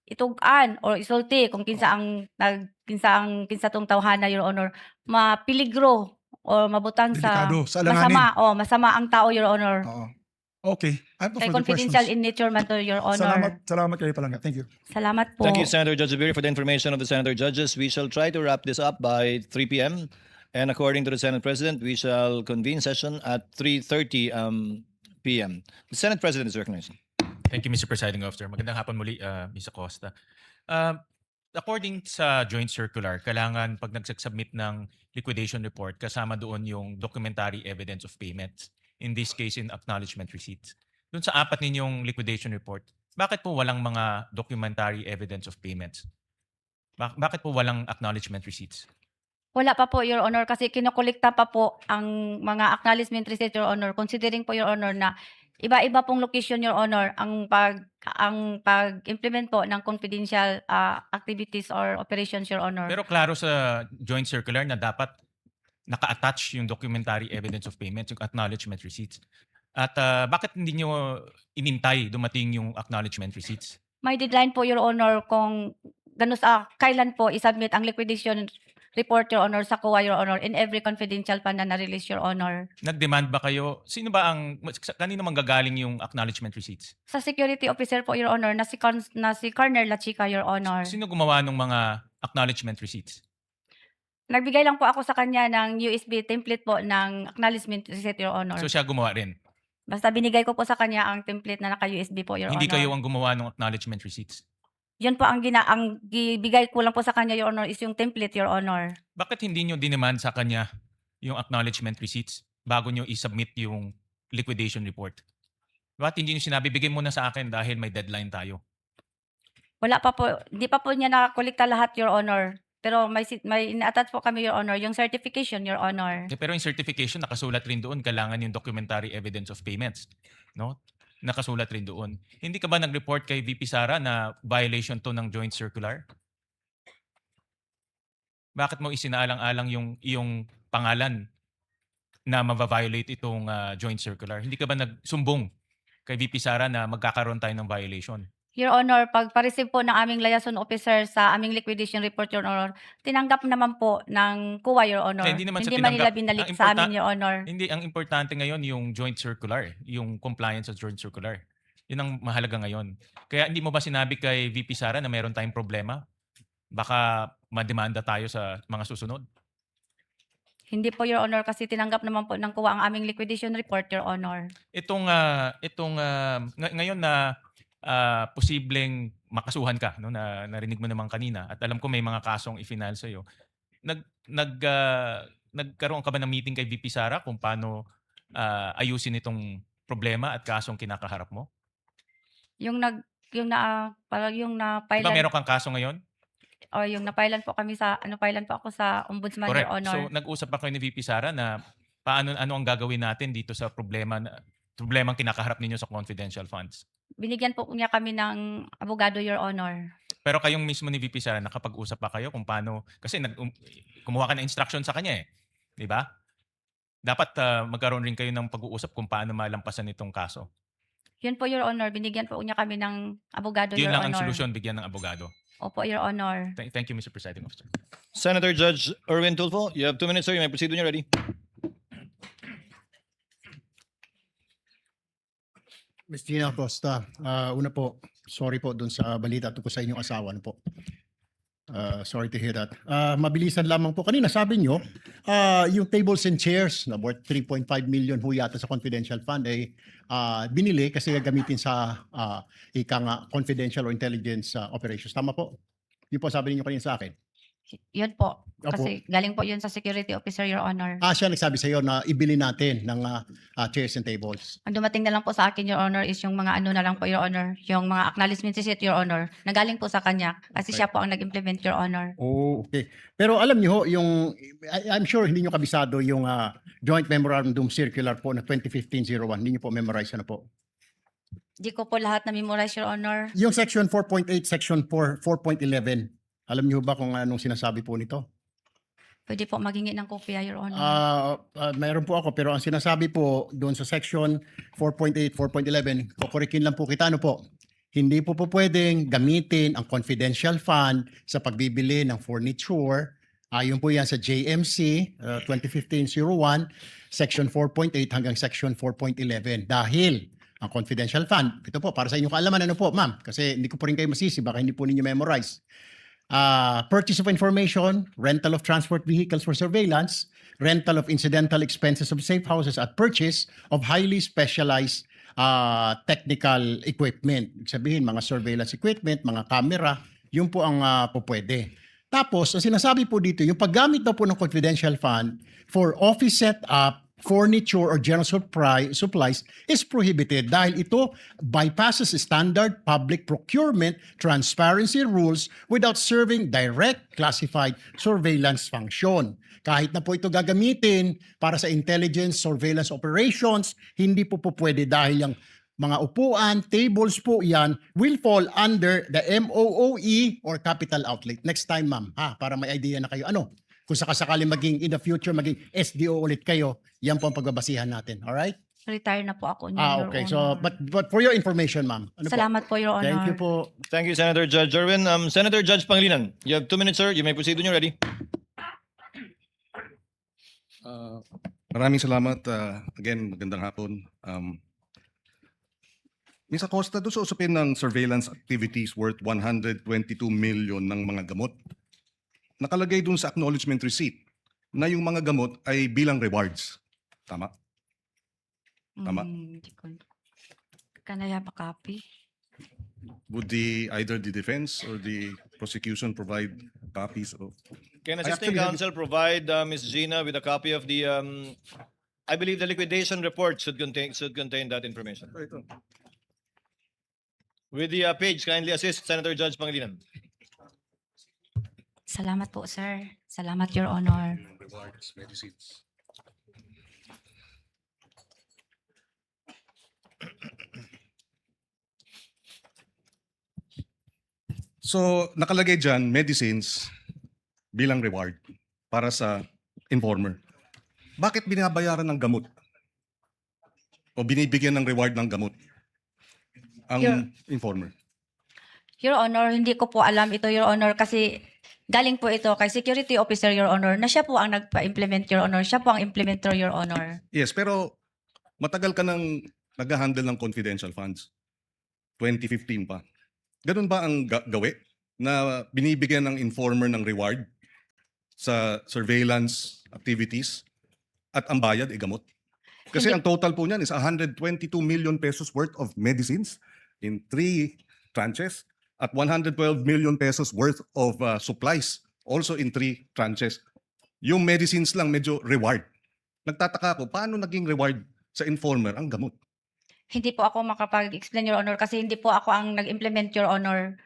itugan or isulti kung kinsa tong tawhana, Your Honor, mapiligro o mabutang Delikado, sa sa alanganin. masama ang tao, Your Honor. Oo. Okay. I have no Kay further confidential questions. in nature man to, Your Honor. Salamat kayo palangga. Thank you. Salamat po. Thank you, Senator Judge Zubiri, for the information of the Senator Judges. We shall try to wrap this up by 3 p.m. And according to the Senate President, we shall convene session at 3:30 p.m. The Senate President is recognized. Thank you, Mr. Presiding Officer. Magandang hapon muli, Ms. Acosta. According sa joint circular, kailangan pag nagsubmit ng liquidation report, kasama doon yung documentary evidence of payments. In this case, in acknowledgement receipts. Doon sa 4 ninyong liquidation report, bakit po walang mga documentary evidence of payments? Bakit po walang acknowledgement receipts? Wala pa po, Your Honor, kasi kinukolekta pa po ang mga acknowledgement receipt, Your Honor. Considering po, Your Honor, na iba-iba pong location, Your Honor, ang pag-implement po ng confidential activities or operations, Your Honor. Pero klaro sa joint circular na dapat naka-attach yung documentary evidence of payments, yung acknowledgement receipts. At bakit hindi nyo inintay dumating yung acknowledgement receipts? May deadline po, Your Honor, kung kailan po isubmit ang liquidation report, Your Honor, sa COA, Your Honor, in every confidential fund na na-release, Your Honor. Nag-demand ba kayo? Sino ba kanino manggagaling yung acknowledgement receipts? Sa security officer po, Your Honor, na si Colonel Lachica, Your Honor. Sino gumawa ng mga acknowledgement receipts? Nagbigay lang po ako sa kanya ng USB template po ng acknowledgement receipt, Your Honor. So siya gumawa rin? Basta binigay ko po sa kanya ang template na naka-USB po, Your Hindi Honor. kayo ang gumawa ng acknowledgement receipts? Yun po ang gibigay ko lang po sa kanya, Your Honor, is yung template, Your Honor. Bakit hindi nyo dinemand sa kanya yung acknowledgement receipts bago nyo i-submit yung liquidation report? Bakit hindi nyo sinabi, bigyan mo na sa akin dahil may deadline tayo? Wala pa po, hindi pa po niya nakakolekta lahat, Your Honor. Pero may ina-attach po kami, Your Honor, yung certification, Your Honor. Pero yung certification, nakasulat rin doon, kailangan yung documentary evidence of payments. No? Nakasulat rin doon. Hindi ka ba nag-report kay VP Sara na violation to ng joint circular? Bakit mo isinaalang-alang yung iyong pangalan na ma-violate itong joint circular? Hindi ka ba nagsumbong kay VP Sara na magkakaroon tayo ng violation? Your Honor, pag pa-receive po ng aming liaison officer sa aming liquidation report, Your Honor, tinanggap naman po ng COA, Your Honor. Hindi naman sa man nila tinanggap. binalik Ang sa amin, Your Honor. Hindi, ang importante ngayon yung joint circular, yung compliance sa joint circular. Yun ang mahalaga ngayon. Kaya hindi mo ba sinabi kay VP Sara na meron tayong problema? Baka mademanda tayo sa mga susunod. Hindi po, Your Honor, kasi tinanggap naman po ng COA ang aming liquidation report, Your Honor. Ngayon na posibleng makasuhan ka, no, na narinig mo naman kanina, at alam ko may mga kasong i-final sa'yo. Nagkaroon ka ba ng meeting kay VP Sara kung paano ayusin itong problema at kasong kinakaharap mo? Yung na-file Diba meron kang kaso ngayon? o yung na-filean po kami sa filean po ako sa Ombudsman, Correct. Your Honor. So nag-usap pa kayo ni VP Sara na ano ang gagawin natin dito sa problemang kinakaharap ninyo sa confidential funds. Binigyan po niya kami ng abogado, Your Honor. Pero kayong mismo ni VP Sara, nakapag-usap pa kayo kung paano, kasi kumuha ka ng instruction sa kanya eh. Di ba? Dapat magkaroon rin kayo ng pag-uusap kung paano malampasan itong kaso. Yun po, Your Honor. Binigyan po niya kami ng abogado, Yun Your lang ang Honor. solusyon, bigyan ng abogado. Opo, Your Honor. Thank you, Mr. Presiding Officer. Senator Judge Erwin Tulfo, you have 2 minutes, sir. You may proceed when you're ready. Ms. Gina Acosta, una po, sorry po dun sa balita tungkol sa inyong asawa. Ano po? Sorry to hear that. Mabilisan lamang po. Kanina sabi nyo, yung tables and chairs na worth 3.5 million ho yata sa confidential fund ay binili kasi gagamitin sa confidential or intelligence operations. Tama po? Yun po sabi niyo kanina sa akin. Yun po. Opo. Kasi galing po yun sa security officer, Your Honor. Siya nagsabi sa iyo na ibili natin ng chairs and tables. Ang dumating na lang po sa akin, Your Honor, is yung mga na lang po, Your Honor. Yung mga acknowledgement receipt, Your Honor. Nagaling po sa kanya. Kasi siya po ang nag-implement, Your Honor. Oh, okay. Pero alam niyo ho, I'm sure hindi niyo kabisado yung Joint Memorandum Circular po na 2015-01. Hindi niyo po memorize na po. Di ko po lahat na-memorize, Your Honor. Yung section 4.8, section 4.11. Alam niyo ba kung anong sinasabi po nito? Pwede po maghingi ng kopya, Your Honor. Mayroon po ako pero ang sinasabi po doon sa section 4.8, 4.11, kukurikin lang po kita, ano po? Hindi po pwedeng gamitin ang confidential fund sa pagbibili ng furniture. Ayon po yan sa JMC 2015-01, section 4.8 hanggang section 4.11. Dahil ang confidential fund, ito po para sa inyong kaalaman, ano po ma'am? Kasi hindi ko po rin kayo masisi, baka hindi po ninyo memorize. Purchase of information, rental of transport vehicles for surveillance, rental of incidental expenses of safe houses at purchase of highly specialized technical equipment. Ibig sabihin, mga surveillance equipment, mga camera, yun po ang pupwede. Tapos, ang sinasabi po dito, yung paggamit daw po ng confidential fund for office setup, furniture or general supplies is prohibited dahil ito bypasses standard public procurement transparency rules without serving direct classified surveillance function. Kahit na po ito gagamitin para sa intelligence surveillance operations, hindi po pwede dahil yung mga upuan, tables po yan will fall under the MOOE or capital outlet. Next time, ma'am, para may idea na kayo. Ano? Kung sakasakali maging in the future, maging SDO ulit kayo, yan po ang pagbabasihan natin. Alright? Retire na po ako niyo, Okay. Your So, Honor. but for your information, ma'am. Ano po? Salamat po, Your Honor. Thank you po. Thank you, Senator Judge Erwin. Senator Judge Pangilinan, you have 2 minutes, sir. You may proceed when you're ready. Maraming salamat. Again, magandang hapon. Ms. Acosta, doon sa usapin ng surveillance activities worth 122 million ng mga gamot, nakalagay doon sa acknowledgement receipt na yung mga gamot ay bilang rewards. Tama? Tama. Hindi ko. Kanaya makapi. Would either the defense or the prosecution provide copies of? Can I assisting actually have- counsel provide Ms. Gina with a copy of the, I believe the liquidation report should contain that information. With the page, kindly assist Senator Judge Pangilinan. Salamat po, sir. Salamat, Your Honor. Rewards, medicines. So, nakalagay dyan, medicines bilang reward para sa informer. bakit binabayaran ng gamot? O binibigyan ng reward ng gamot ang Your- informer? Your Honor, hindi ko po alam ito, Your Honor, kasi galing po ito kay Security Officer, Your Honor, na siya po ang nagpa-implement, Your Honor. Siya po ang implementer, Your Honor. Yes, pero matagal ka nang nag-handle ng confidential funds. 2015 pa. Ganun ba ang gawi na binibigyan ng informer ng reward sa surveillance activities at ang bayad ay gamot? Kasi Hindi- ang total po niyan is 122 million pesos worth of medicines in 3 tranches at 112 million pesos worth of supplies also in 3 tranches. Yung medicines lang medyo reward. Nagtataka ako, paano naging reward sa informer ang gamot? Hindi po ako makapag-explain, Your Honor, kasi hindi po ako ang nag-implement, Your Honor.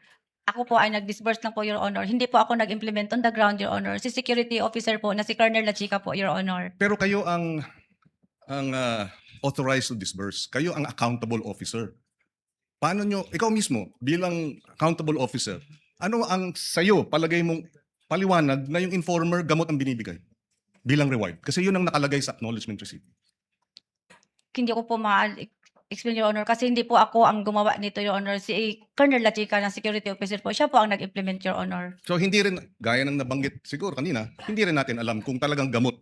Ako po ay nag-disburse lang po, Your Honor. Hindi po ako nag-implement on the ground, Your Honor. Si Security Officer po na si Colonel La Chica po, Your Honor. Pero kayo ang authorized to disburse. Kayo ang accountable officer. Paano nyo, ikaw mismo bilang accountable officer, ano ang sayo, palagay mong paliwanag na yung informer gamot ang binibigay bilang reward? Kasi yun ang nakalagay sa acknowledgement receipt. Hindi ko po ma-explain, Your Honor, kasi hindi po ako ang gumawa nito, Your Honor. Si Colonel La Chica na Security Officer po, siya po ang nag-implement, Your Honor. So hindi rin, gaya ng nabanggit siguro kanina, hindi rin natin alam kung talagang gamot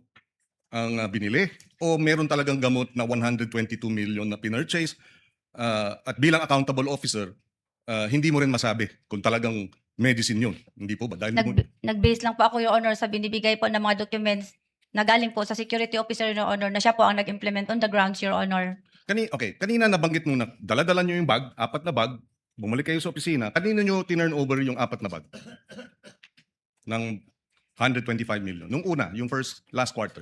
ang binili o meron talagang gamot na 122 million na pinurchase. At bilang accountable officer, hindi mo rin masabi kung talagang medicine yun. Hindi po ba? Dahil Nag-base lang po ako, Your Honor, sa binibigay po ng mga documents na galing po sa Security Officer, Your Honor, na siya po ang nag-implement on the grounds, Your Honor. Kanina nabanggit mo na dala-dala nyo yung bag, 4 na bag, bumalik kayo sa opisina, kanino nyo tinurn over yung 4 na bag? Ng 125 million. Nung una, yung last quarter.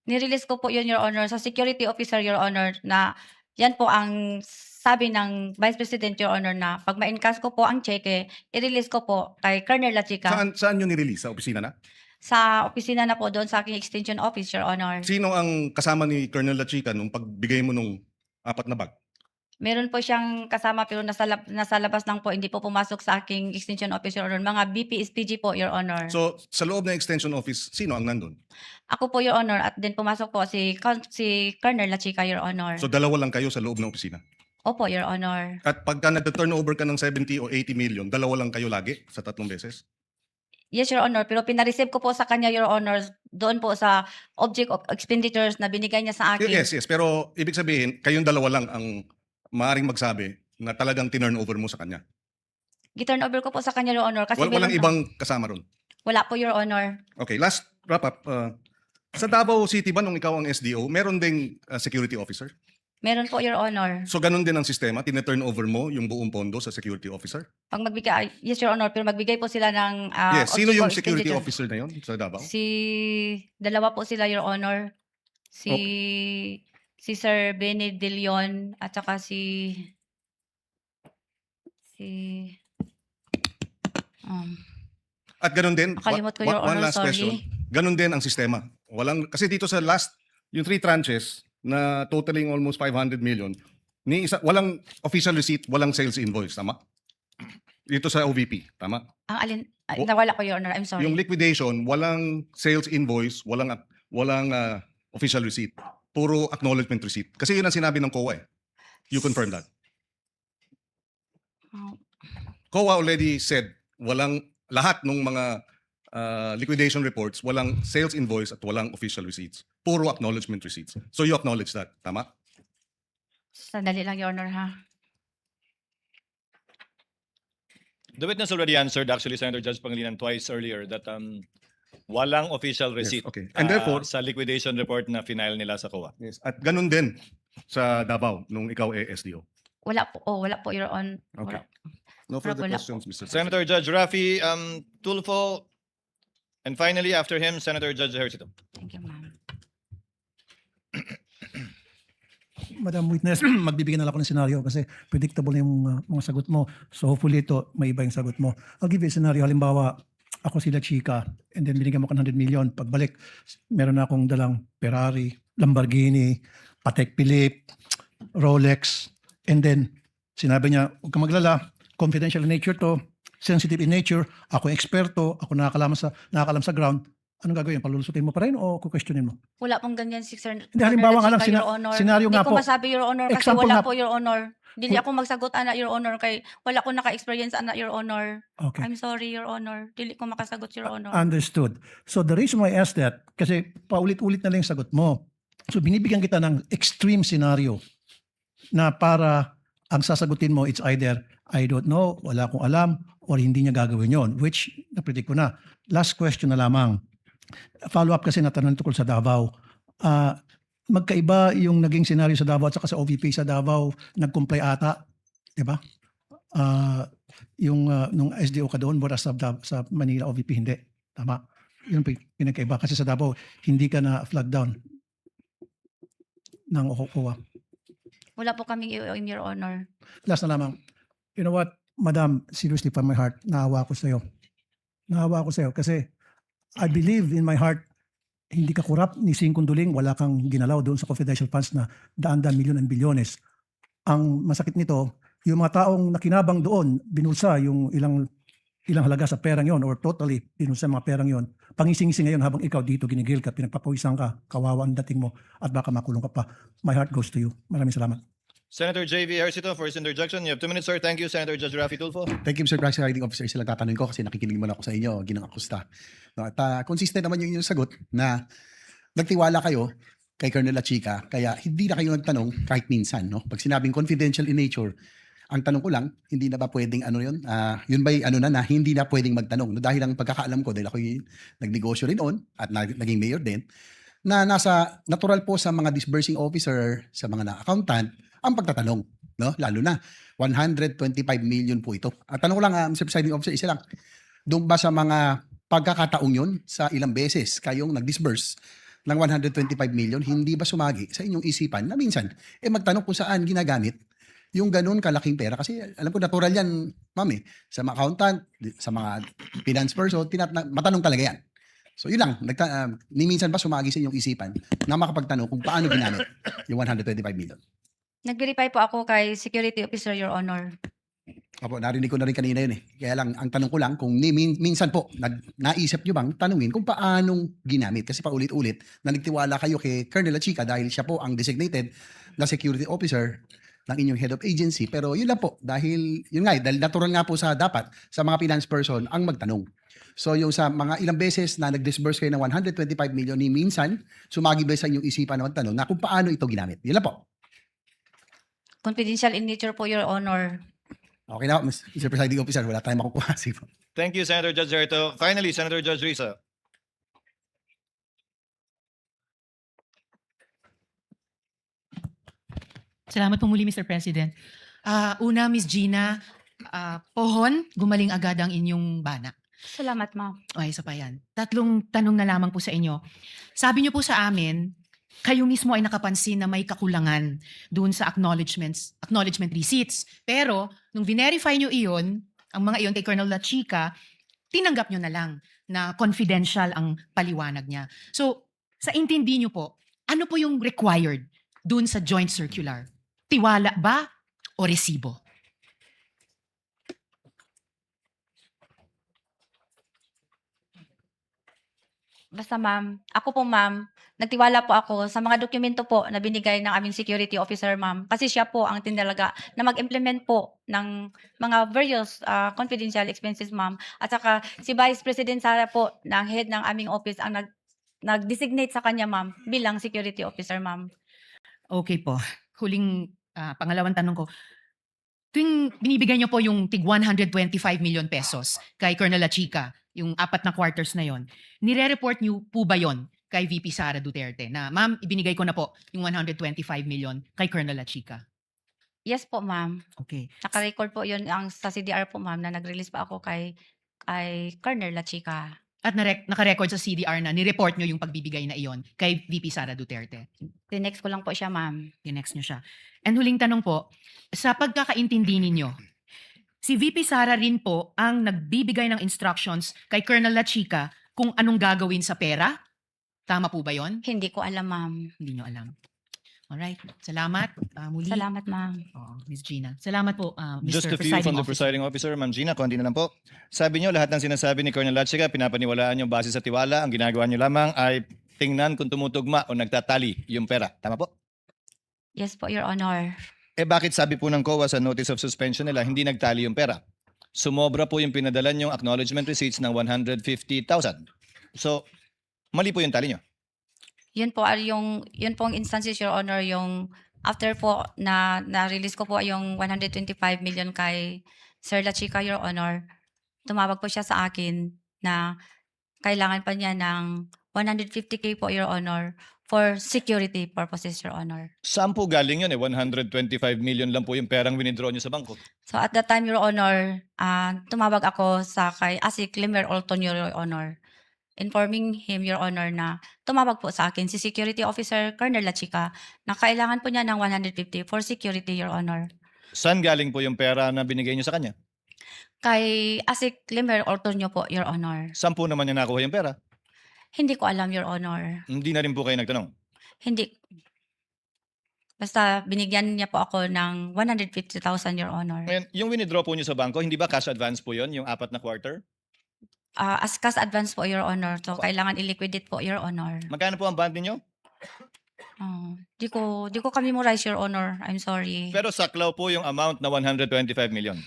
Nirelease ko po yun, Your Honor, sa Security Officer, Your Honor, na yan po ang sabi ng Vice President, Your Honor, na pag ma-encash ko po ang cheque, i-release ko po kay Colonel La Chica. Saan nyo nirelease? Sa opisina na? Sa opisina na po doon sa aking extension office, Your Honor. Sino ang kasama ni Colonel La Chica nung pagbigay mo nung 4 na bag? Meron po siyang kasama pero nasa labas lang po, hindi po pumasok sa aking extension office, Your Honor. Mga BPSPG po, Your Honor. So, sa loob ng extension office, sino ang nandun? Ako po, Your Honor, at then pumasok po si Colonel La Chica, Your Honor. So, dalawa lang kayo sa loob ng opisina. Opo, Your Honor. At pagka nag-turnover ka ng 70 o 80 million, dalawa lang kayo lagi sa 3 beses? Yes, Your Honor, pero pinareceive ko po sa kanya, Your Honor, doon po sa object of expenditures na binigay niya sa akin. Yes. Pero ibig sabihin, kayong dalawa lang ang maaaring magsabi na talagang tinurn over mo sa kanya. Giturn over ko po sa kanya, Your Honor, kasi Walang meron- ibang kasama ron. Wala po, Your Honor. Okay, last wrap up. Sa Davao City ba nung ikaw ang SDO, meron ding security officer? Meron po, Your Honor. So ganun din ang sistema, tina-turn over mo yung buong pondo sa security officer? Pag magbigay, yes, Your Honor, pero magbigay po sila ng Yes, sino object yung of security expenditure. officer na yun sa Davao? Dalawa po sila, Your Honor. Si Sir Benny De Leon at saka si At ganun din, Nakalimot ko, Your one Honor, last sorry. question, ganun din ang sistema. Kasi dito sa yung 3 tranches na totaling almost 500 million, walang official receipt, walang sales invoice, tama? Dito sa OVP, tama? ang alin, Oh. nawala ko, Your Honor, I'm sorry. Yung liquidation, walang sales invoice, walang official receipt. Puro acknowledgement receipt. Kasi yun ang sinabi ng COA eh. You confirm that. Oh. COA already said lahat ng mga liquidation reports, walang sales invoice at walang official receipts. Puro acknowledgement receipts. So you acknowledge that, tama? Sandali lang, Your Honor, ha? The witness already answered, actually, Senator Judge Pangilinan, twice earlier that walang official receipt okay. And therefore, sa liquidation report na final nila sa COA. yes, at ganun din sa Davao nung ikaw SDO. Wala po, Your Honor. Okay. No further Wala questions, Mr. President. Senator Judge Rafi Tulfo, and finally after him, Senator Judge Ejercito. Thank you, ma'am. Madam Witness, magbibigyan na lang ako ng senaryo kasi predictable na yung mga sagot mo. So hopefully ito, may iba yung sagot mo. I'll give you a scenario. Halimbawa, ako sila Chica and then binigyan mo ko ng 100 million. Pagbalik, meron na akong dalang Ferrari, Lamborghini, Patek Philippe, Rolex. And then, sinabi niya, huwag kang maglala, confidential in nature to, sensitive in nature, ako yung eksperto, ako nakakalam sa ground, Anong gagawin? Palulusutin mo pa rin o kukwestiyonin mo? Wala pong ganyan si Sir. Hindi, halimbawa nga lang, Your Honor. senaryo nga Hindi po. ko masabi, Your Honor, kasi Example wala nga po, Your Honor. Dili Kung- ako magsagot, ana, Your Honor, kay wala ko naka-experience, ana, Your Honor. Okay. I'm sorry, Your Honor. Dili ko makasagot, Your Honor. Understood. So the reason why I asked that, kasi paulit-ulit na lang yung sagot mo. So binibigyan kita ng extreme scenario na para ang sasagutin mo, it's either I don't know, wala akong alam, or hindi niya gagawin yon, which napredict ko na. Last question na lamang. Follow-up kasi na tanong tungkol sa Davao. Magkaiba yung naging scenario sa Davao at saka sa OVP sa Davao, nag-comply ata, di ba? Nung SDO ka doon, whereas sa Manila OVP hindi. Tama. Yun pinagkaiba. Kasi sa Davao, hindi ka na flag down ng OWA. Wala po kaming IOM, Your Honor. Last na lamang. You know what, Madam, seriously from my heart, naawa ko sa'yo. Naawa ko sa'yo kasi I believe in my heart, hindi ka kurap ni Sing Kunduling, wala kang ginalaw doon sa confidential funds na daan-daan milyon and bilyones. Ang masakit nito, yung mga taong nakinabang doon, binulsa yung ilang halaga sa perang yon or totally binulsa mga perang yon. Pangising-ising ngayon habang ikaw dito ginigil ka, pinagpapawisan ka, kawawa ang dating mo at baka makulong ka pa. My heart goes to you. Maraming salamat. Senator J.V. Ejercito for his interjection. You have 2 minutes, sir. Thank you, Senator Judge Raffy Tulfo. Thank you, Mr. Presiding Officer. Sila tatanungin ko kasi nakikinig man ako sa inyo, Ginang Acosta. No, at consistent naman yung inyong sagot na nagtiwala kayo kay Colonel Lachica, kaya hindi na kayo nagtanong kahit minsan. No? Pag sinabing confidential in nature, ang tanong ko lang, hindi na ba pwedeng ano yun? Yun ba'y ano na hindi na pwedeng magtanong? No? Dahil ang pagkakaalam ko, dahil ako yung nagnegosyo rin on at naging mayor din, na nasa natural po sa mga disbursing officer, sa mga na-accountant, ang pagtatanong. No? Lalo na, 125 million po ito. At tanong ko lang, Mr. Presiding Officer, isa lang. Doon ba sa mga pagkakataong yun, sa ilang beses kayong nag-disburse ng 125 million, hindi ba sumagi sa inyong isipan na minsan, magtanong kung saan ginagamit yung ganun kalaking pera? Kasi alam ko, natural yan, ma'am sa mga accountant, sa mga finance person, matanong talaga yan. So yun lang, ni minsan ba sumagi sa inyong isipan na makapagtanong kung paano ginamit yung 125 million? Nag-verify po ako kay Security Officer, Your Honor. Opo, narinig ko na rin kanina yun Kaya lang, ang tanong ko lang, kung minsan po, naisip nyo bang tanungin kung paanong ginamit? Kasi paulit-ulit, na nagtiwala kayo kay Colonel Lachica dahil siya po ang designated na security officer ng inyong head of agency. Pero yun lang po, dahil dahil natural nga po dapat sa mga finance person ang magtanong. So yung sa mga ilang beses na nag-disburse kayo ng 125 million, ni minsan, sumagi ba sa inyong isipan na magtanong na kung paano ito ginamit? Yun lang po. Confidential in nature po, Your Honor. Okay na, Mr. Presiding Officer, wala tayong makukuha. Sige po. Thank you, Senator Judge Ejercito. Finally, Senator Judge Risa. Salamat po muli, Mr. President. Una, Ms. Gina, pohon, gumaling agad ang inyong bana. Salamat, ma'am. Okay, isa pa yan. 3 tanong na lamang po sa inyo. Sabi niyo po sa amin, kayo mismo ay nakapansin na may kakulangan doon sa acknowledgement receipts. Pero, nung verify niyo iyon, ang mga iyon kay Colonel Lachica, tinanggap niyo na lang na confidential ang paliwanag niya. So, sa intindi niyo po, ano po yung required doon sa joint circular? Tiwala ba o resibo? Basta ma'am, ako po ma'am, nagtiwala po ako sa mga dokumento po na binigay ng aming security officer ma'am. Kasi siya po ang tinalaga na mag-implement po ng mga various confidential expenses ma'am. At saka si Vice President Sara po, ng head ng aming office, ang nag-designate sa kanya ma'am bilang security officer ma'am. Okay po. Huling pangalawang tanong ko. Tuwing binibigay niyo po yung tig 125 million pesos kay Colonel Lachica, yung 4 na quarters na yon, nire-report niyo po ba yon kay VP Sara Duterte na, ma'am, ibinigay ko na po yung 125 million kay Colonel Lachica? Yes po ma'am. Okay. Naka-record po yun sa CDR po ma'am na nag-release pa ako kay Colonel Lachica. At naka-record sa CDR na nireport niyo yung pagbibigay na iyon kay VP Sara Duterte? Tinext ko lang po siya ma'am. Tinext niyo siya. And huling tanong po, sa pagkakaintindi ninyo, si VP Sara rin po ang nagbibigay ng instructions kay Colonel Lachica kung anong gagawin sa pera? Tama po ba yon? Hindi ko alam ma'am. Hindi nyo alam. Alright. Salamat. Muli. Salamat, ma'am. Ms. Gina. Salamat po, Just Mr. a few from Presiding the Officer. presiding officer, Ma'am Gina, konti na lang po. Sabi niyo lahat ng sinasabi ni Colonel Latchika, pinapaniwalaan niyo base sa tiwala. Ang ginagawa niyo lamang ay tingnan kung tumutugma o nagtatali yung pera. Tama po? Yes po, Your Honor. Eh bakit sabi po ng COA sa notice of suspension nila, hindi nagtali yung pera? Sumobra po yung pinadala niyong acknowledgement receipts ng 150,000. So, mali po yung tali niyo. Yun po yun pong instances, Your Honor, yung after po na-release ko po yung 125 million kay Sir Latchika, Your Honor, tumawag po siya sa akin na kailangan pa niya ng 150K po, Your Honor, for security purposes, Your Honor. Saan po galing yun eh? 125 million lang po yung perang winidraw niyo sa bangko. So at that time, Your Honor, tumawag ako sa kay Asik Limer Olton, Your Honor, informing him, Your Honor, na tumawag po sa akin si Security Officer Colonel Latchika na kailangan po niya ng 150 for security, Your Honor. Saan galing po yung pera na binigay niyo sa kanya? Kay Asik Limer Olton po, Your Honor. Saan po naman niya nakuha yung pera? Hindi ko alam, Your Honor. Hindi na rin po kayo nagtanong. Hindi. Basta binigyan niya po ako ng 150,000, Your Honor. Ngayon, yung winidraw po niyo sa bangko, hindi ba cash advance po yon, yung 4 na quarter? As cash advance po, Your Honor. So kailangan i-liquidate po, Your Honor. Magkano po ang bond niyo? Di ko ka-memorize, Your Honor. I'm sorry. Pero saklaw po yung amount na 125 million.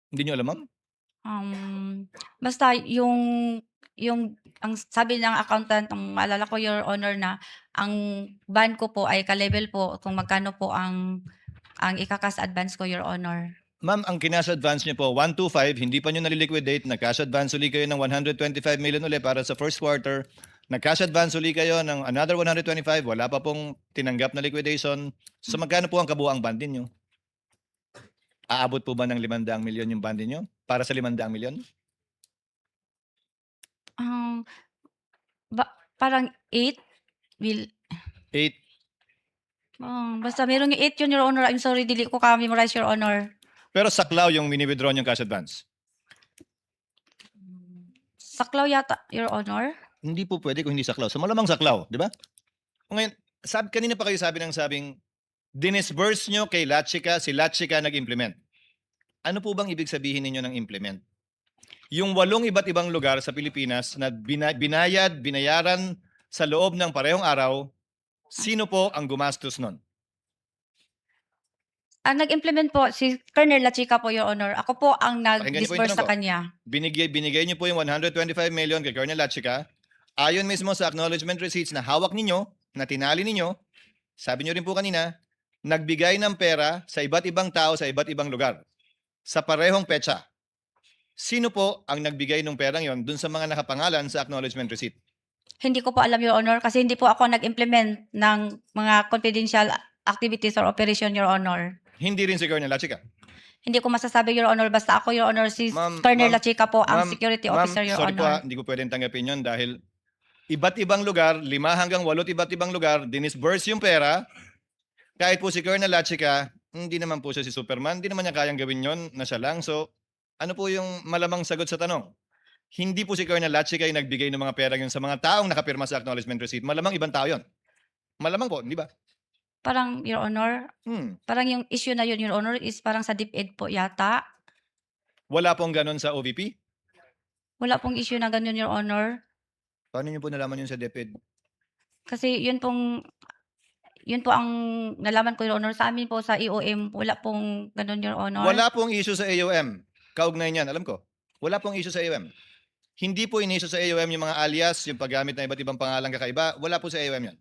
Hindi niyo alam, ma'am? Basta yung ang sabi ng accountant, ang maalala ko, Your Honor, na ang ban ko po ay ka-level po kung magkano po ang ika-cash advance ko, Your Honor. Ma'am, ang kinash advance niyo po, 125, hindi pa niyo naliliquidate, nag-cash advance uli kayo ng 125 million uli para sa first quarter, nag-cash advance uli kayo ng another 125, wala pa pong tinanggap na liquidation. So magkano po ang kabuang bond niyo? Aabot po ba ng 500 million yung bond niyo para sa 500 million? Parang 8 will 8. basta merong 8 yun, Your Honor. I'm sorry, dili ko ka-memorize, Your Honor. Pero saklaw yung wini-withdraw niyong cash advance. Saklaw yata, Your Honor. Hindi po pwede kung hindi saklaw. So malamang saklaw, di ba? Ngayon, kanina pa kayo sabing dinisburse nyo kay Latchika, si Latchika nag-implement. Ano po bang ibig sabihin ninyo ng implement? Yung 8 iba't ibang lugar sa Pilipinas na binayaran sa loob ng parehong araw, sino po ang gumastos nun? Ang nag-implement po si Colonel Latchika po, Your Honor. Ako po ang Pakinggan niyo po yung nag-disburse tanong sa ko. kanya. Binigay niyo po yung 125 million kay Colonel Latchika. Ayon mismo sa acknowledgement receipts na hawak ninyo, na tinali ninyo, sabi niyo rin po kanina, nagbigay ng pera sa iba't ibang tao sa iba't ibang lugar. Sa parehong petsa. Sino po ang nagbigay ng perang yon dun sa mga nakapangalan sa acknowledgement receipt? Hindi ko po alam, Your Honor, kasi hindi po ako nag-implement ng mga confidential activities or operation, Your Honor. Hindi rin si Colonel Latchika. Hindi ko masasabi, Your Honor. Basta ako, Your Honor, si Ma'am, Colonel ma'am, Latchika po ang ma'am, security officer, Your sorry po, Honor. hindi ko pwedeng tanggapin yun dahil iba't ibang lugar, 5 hanggang 8 iba't ibang lugar, dinisburse yung pera. Kahit po si Colonel Latchika, hindi naman po siya si Superman, hindi naman niya kayang gawin yon na siya lang. So, ano po yung malamang sagot sa tanong? Hindi po si Colonel Latchika yung nagbigay ng mga pera yun sa mga taong nakapirma sa acknowledgement receipt. Malamang ibang tao yon. Malamang po, di ba? Parang, Your Honor, parang yung issue na yun, Your Honor, is parang sa DepEd po yata. Wala pong ganun sa OVP? Wala pong issue na ganun, Your Honor. Paano niyo po nalaman yun sa DepEd? Kasi yun po ang nalaman ko, Your Honor. Sa amin po sa EOM, wala pong ganun, Your Honor. Wala pong issue sa AOM. Kaugnay niyan, alam ko. Wala pong issue sa AOM. Hindi po in-issue sa AOM yung mga alias, yung paggamit ng iba't ibang pangalang kakaiba. Wala po sa AOM yan.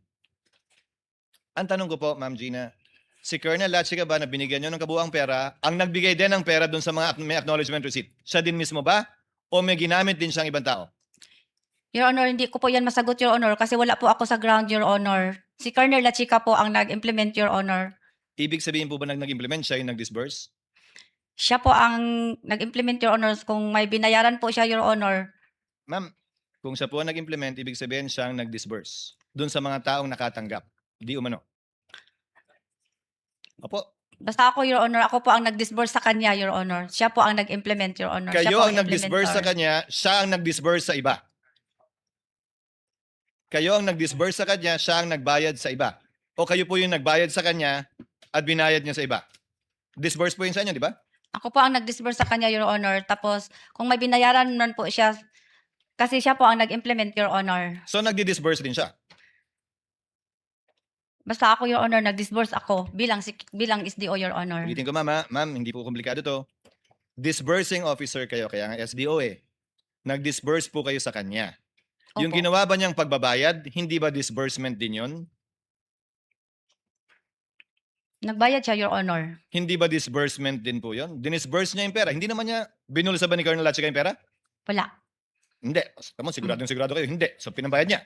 Ang tanong ko po, Ma'am Gina, si Colonel Latchika ba na binigyan nyo ng kabuang pera, ang nagbigay din ng pera dun sa mga may acknowledgement receipt? Siya din mismo ba? O may ginamit din siyang ibang tao? Your Honor, hindi ko po yan masagot, Your Honor, kasi wala po ako sa ground, Your Honor. Si Colonel Latchika po ang nag-implement, Your Honor. Ibig sabihin po ba nag-implement siya yung nag-disburse? Siya po ang nag-implement, Your Honor. Kung may binayaran po siya, Your Honor. Ma'am, kung siya po ang nag-implement, ibig sabihin siyang nag-disburse dun sa mga taong nakatanggap. Di umano. Opo. Basta ako, Your Honor, ako po ang nag-disburse sa kanya, Your Honor. Siya po ang nag-implement, Your Honor. Siya Kayo po ang nag-disburse sa implementor. kanya, siya ang nag-disburse sa iba. Kayo ang nag-disburse sa kanya, siya ang nagbayad sa iba. O kayo po yung nagbayad sa kanya at binayad niya sa iba. Disburse po yun sa inyo, di ba? Ako po ang nag-disburse sa kanya, Your Honor. Tapos, kung may binayaran man po siya, kasi siya po ang nag-implement, Your Honor. So nagdi-disburse din siya. Basta ako, Your Honor, nag-disburse ako bilang SDO, Your Honor. Ulitin ko, ma'am, hindi po komplikado to. Disbursing officer kayo, kaya nga SDO eh. Nag-disburse po kayo sa kanya. Yung Opo. ginawa ba niyang pagbabayad, hindi ba disbursement din yun? Nagbayad siya, Your Honor. Hindi ba disbursement din po yun? Dinisburse niya yung pera. Hindi naman niya binulsa ba ni Colonel Latchika yung pera? Wala. Hindi. Tama, sigurado kayo. Hindi. So, pinambayad niya.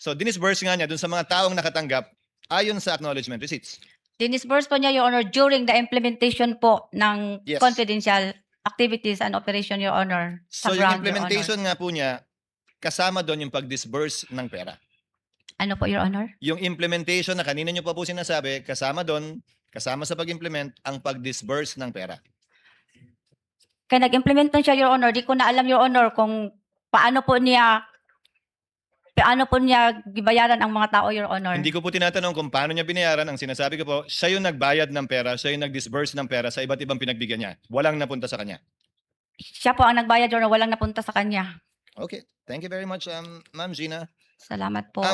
So, dinisburse nga niya dun sa mga taong nakatanggap ayon sa acknowledgement receipts. Dinisburse po niya, Your Honor, during the implementation po ng Yes. confidential activities and operation, Your Honor. So, Sa yung ground, Your implementation Honor. nga po niya, kasama doon yung pag-disburse ng pera. Ano po, Your Honor? Yung implementation na kanina niyo pa po sinasabi, kasama doon, kasama sa pag-implement, ang pag-disburse ng pera. Kaya nag-implement na siya, Your Honor. Di ko na alam, Your Honor, kung paano po niya gibayaran ang mga tao, Your Honor. Hindi ko po tinatanong kung paano niya binayaran. Ang sinasabi ko po, siya yung nagbayad ng pera, siya yung nag-disburse ng pera sa iba't ibang pinagbigyan niya. Walang napunta sa kanya. Siya po ang nagbayad, Your Honor. Walang napunta sa kanya. Okay. Thank you very much, Ma'am Gina. Salamat po.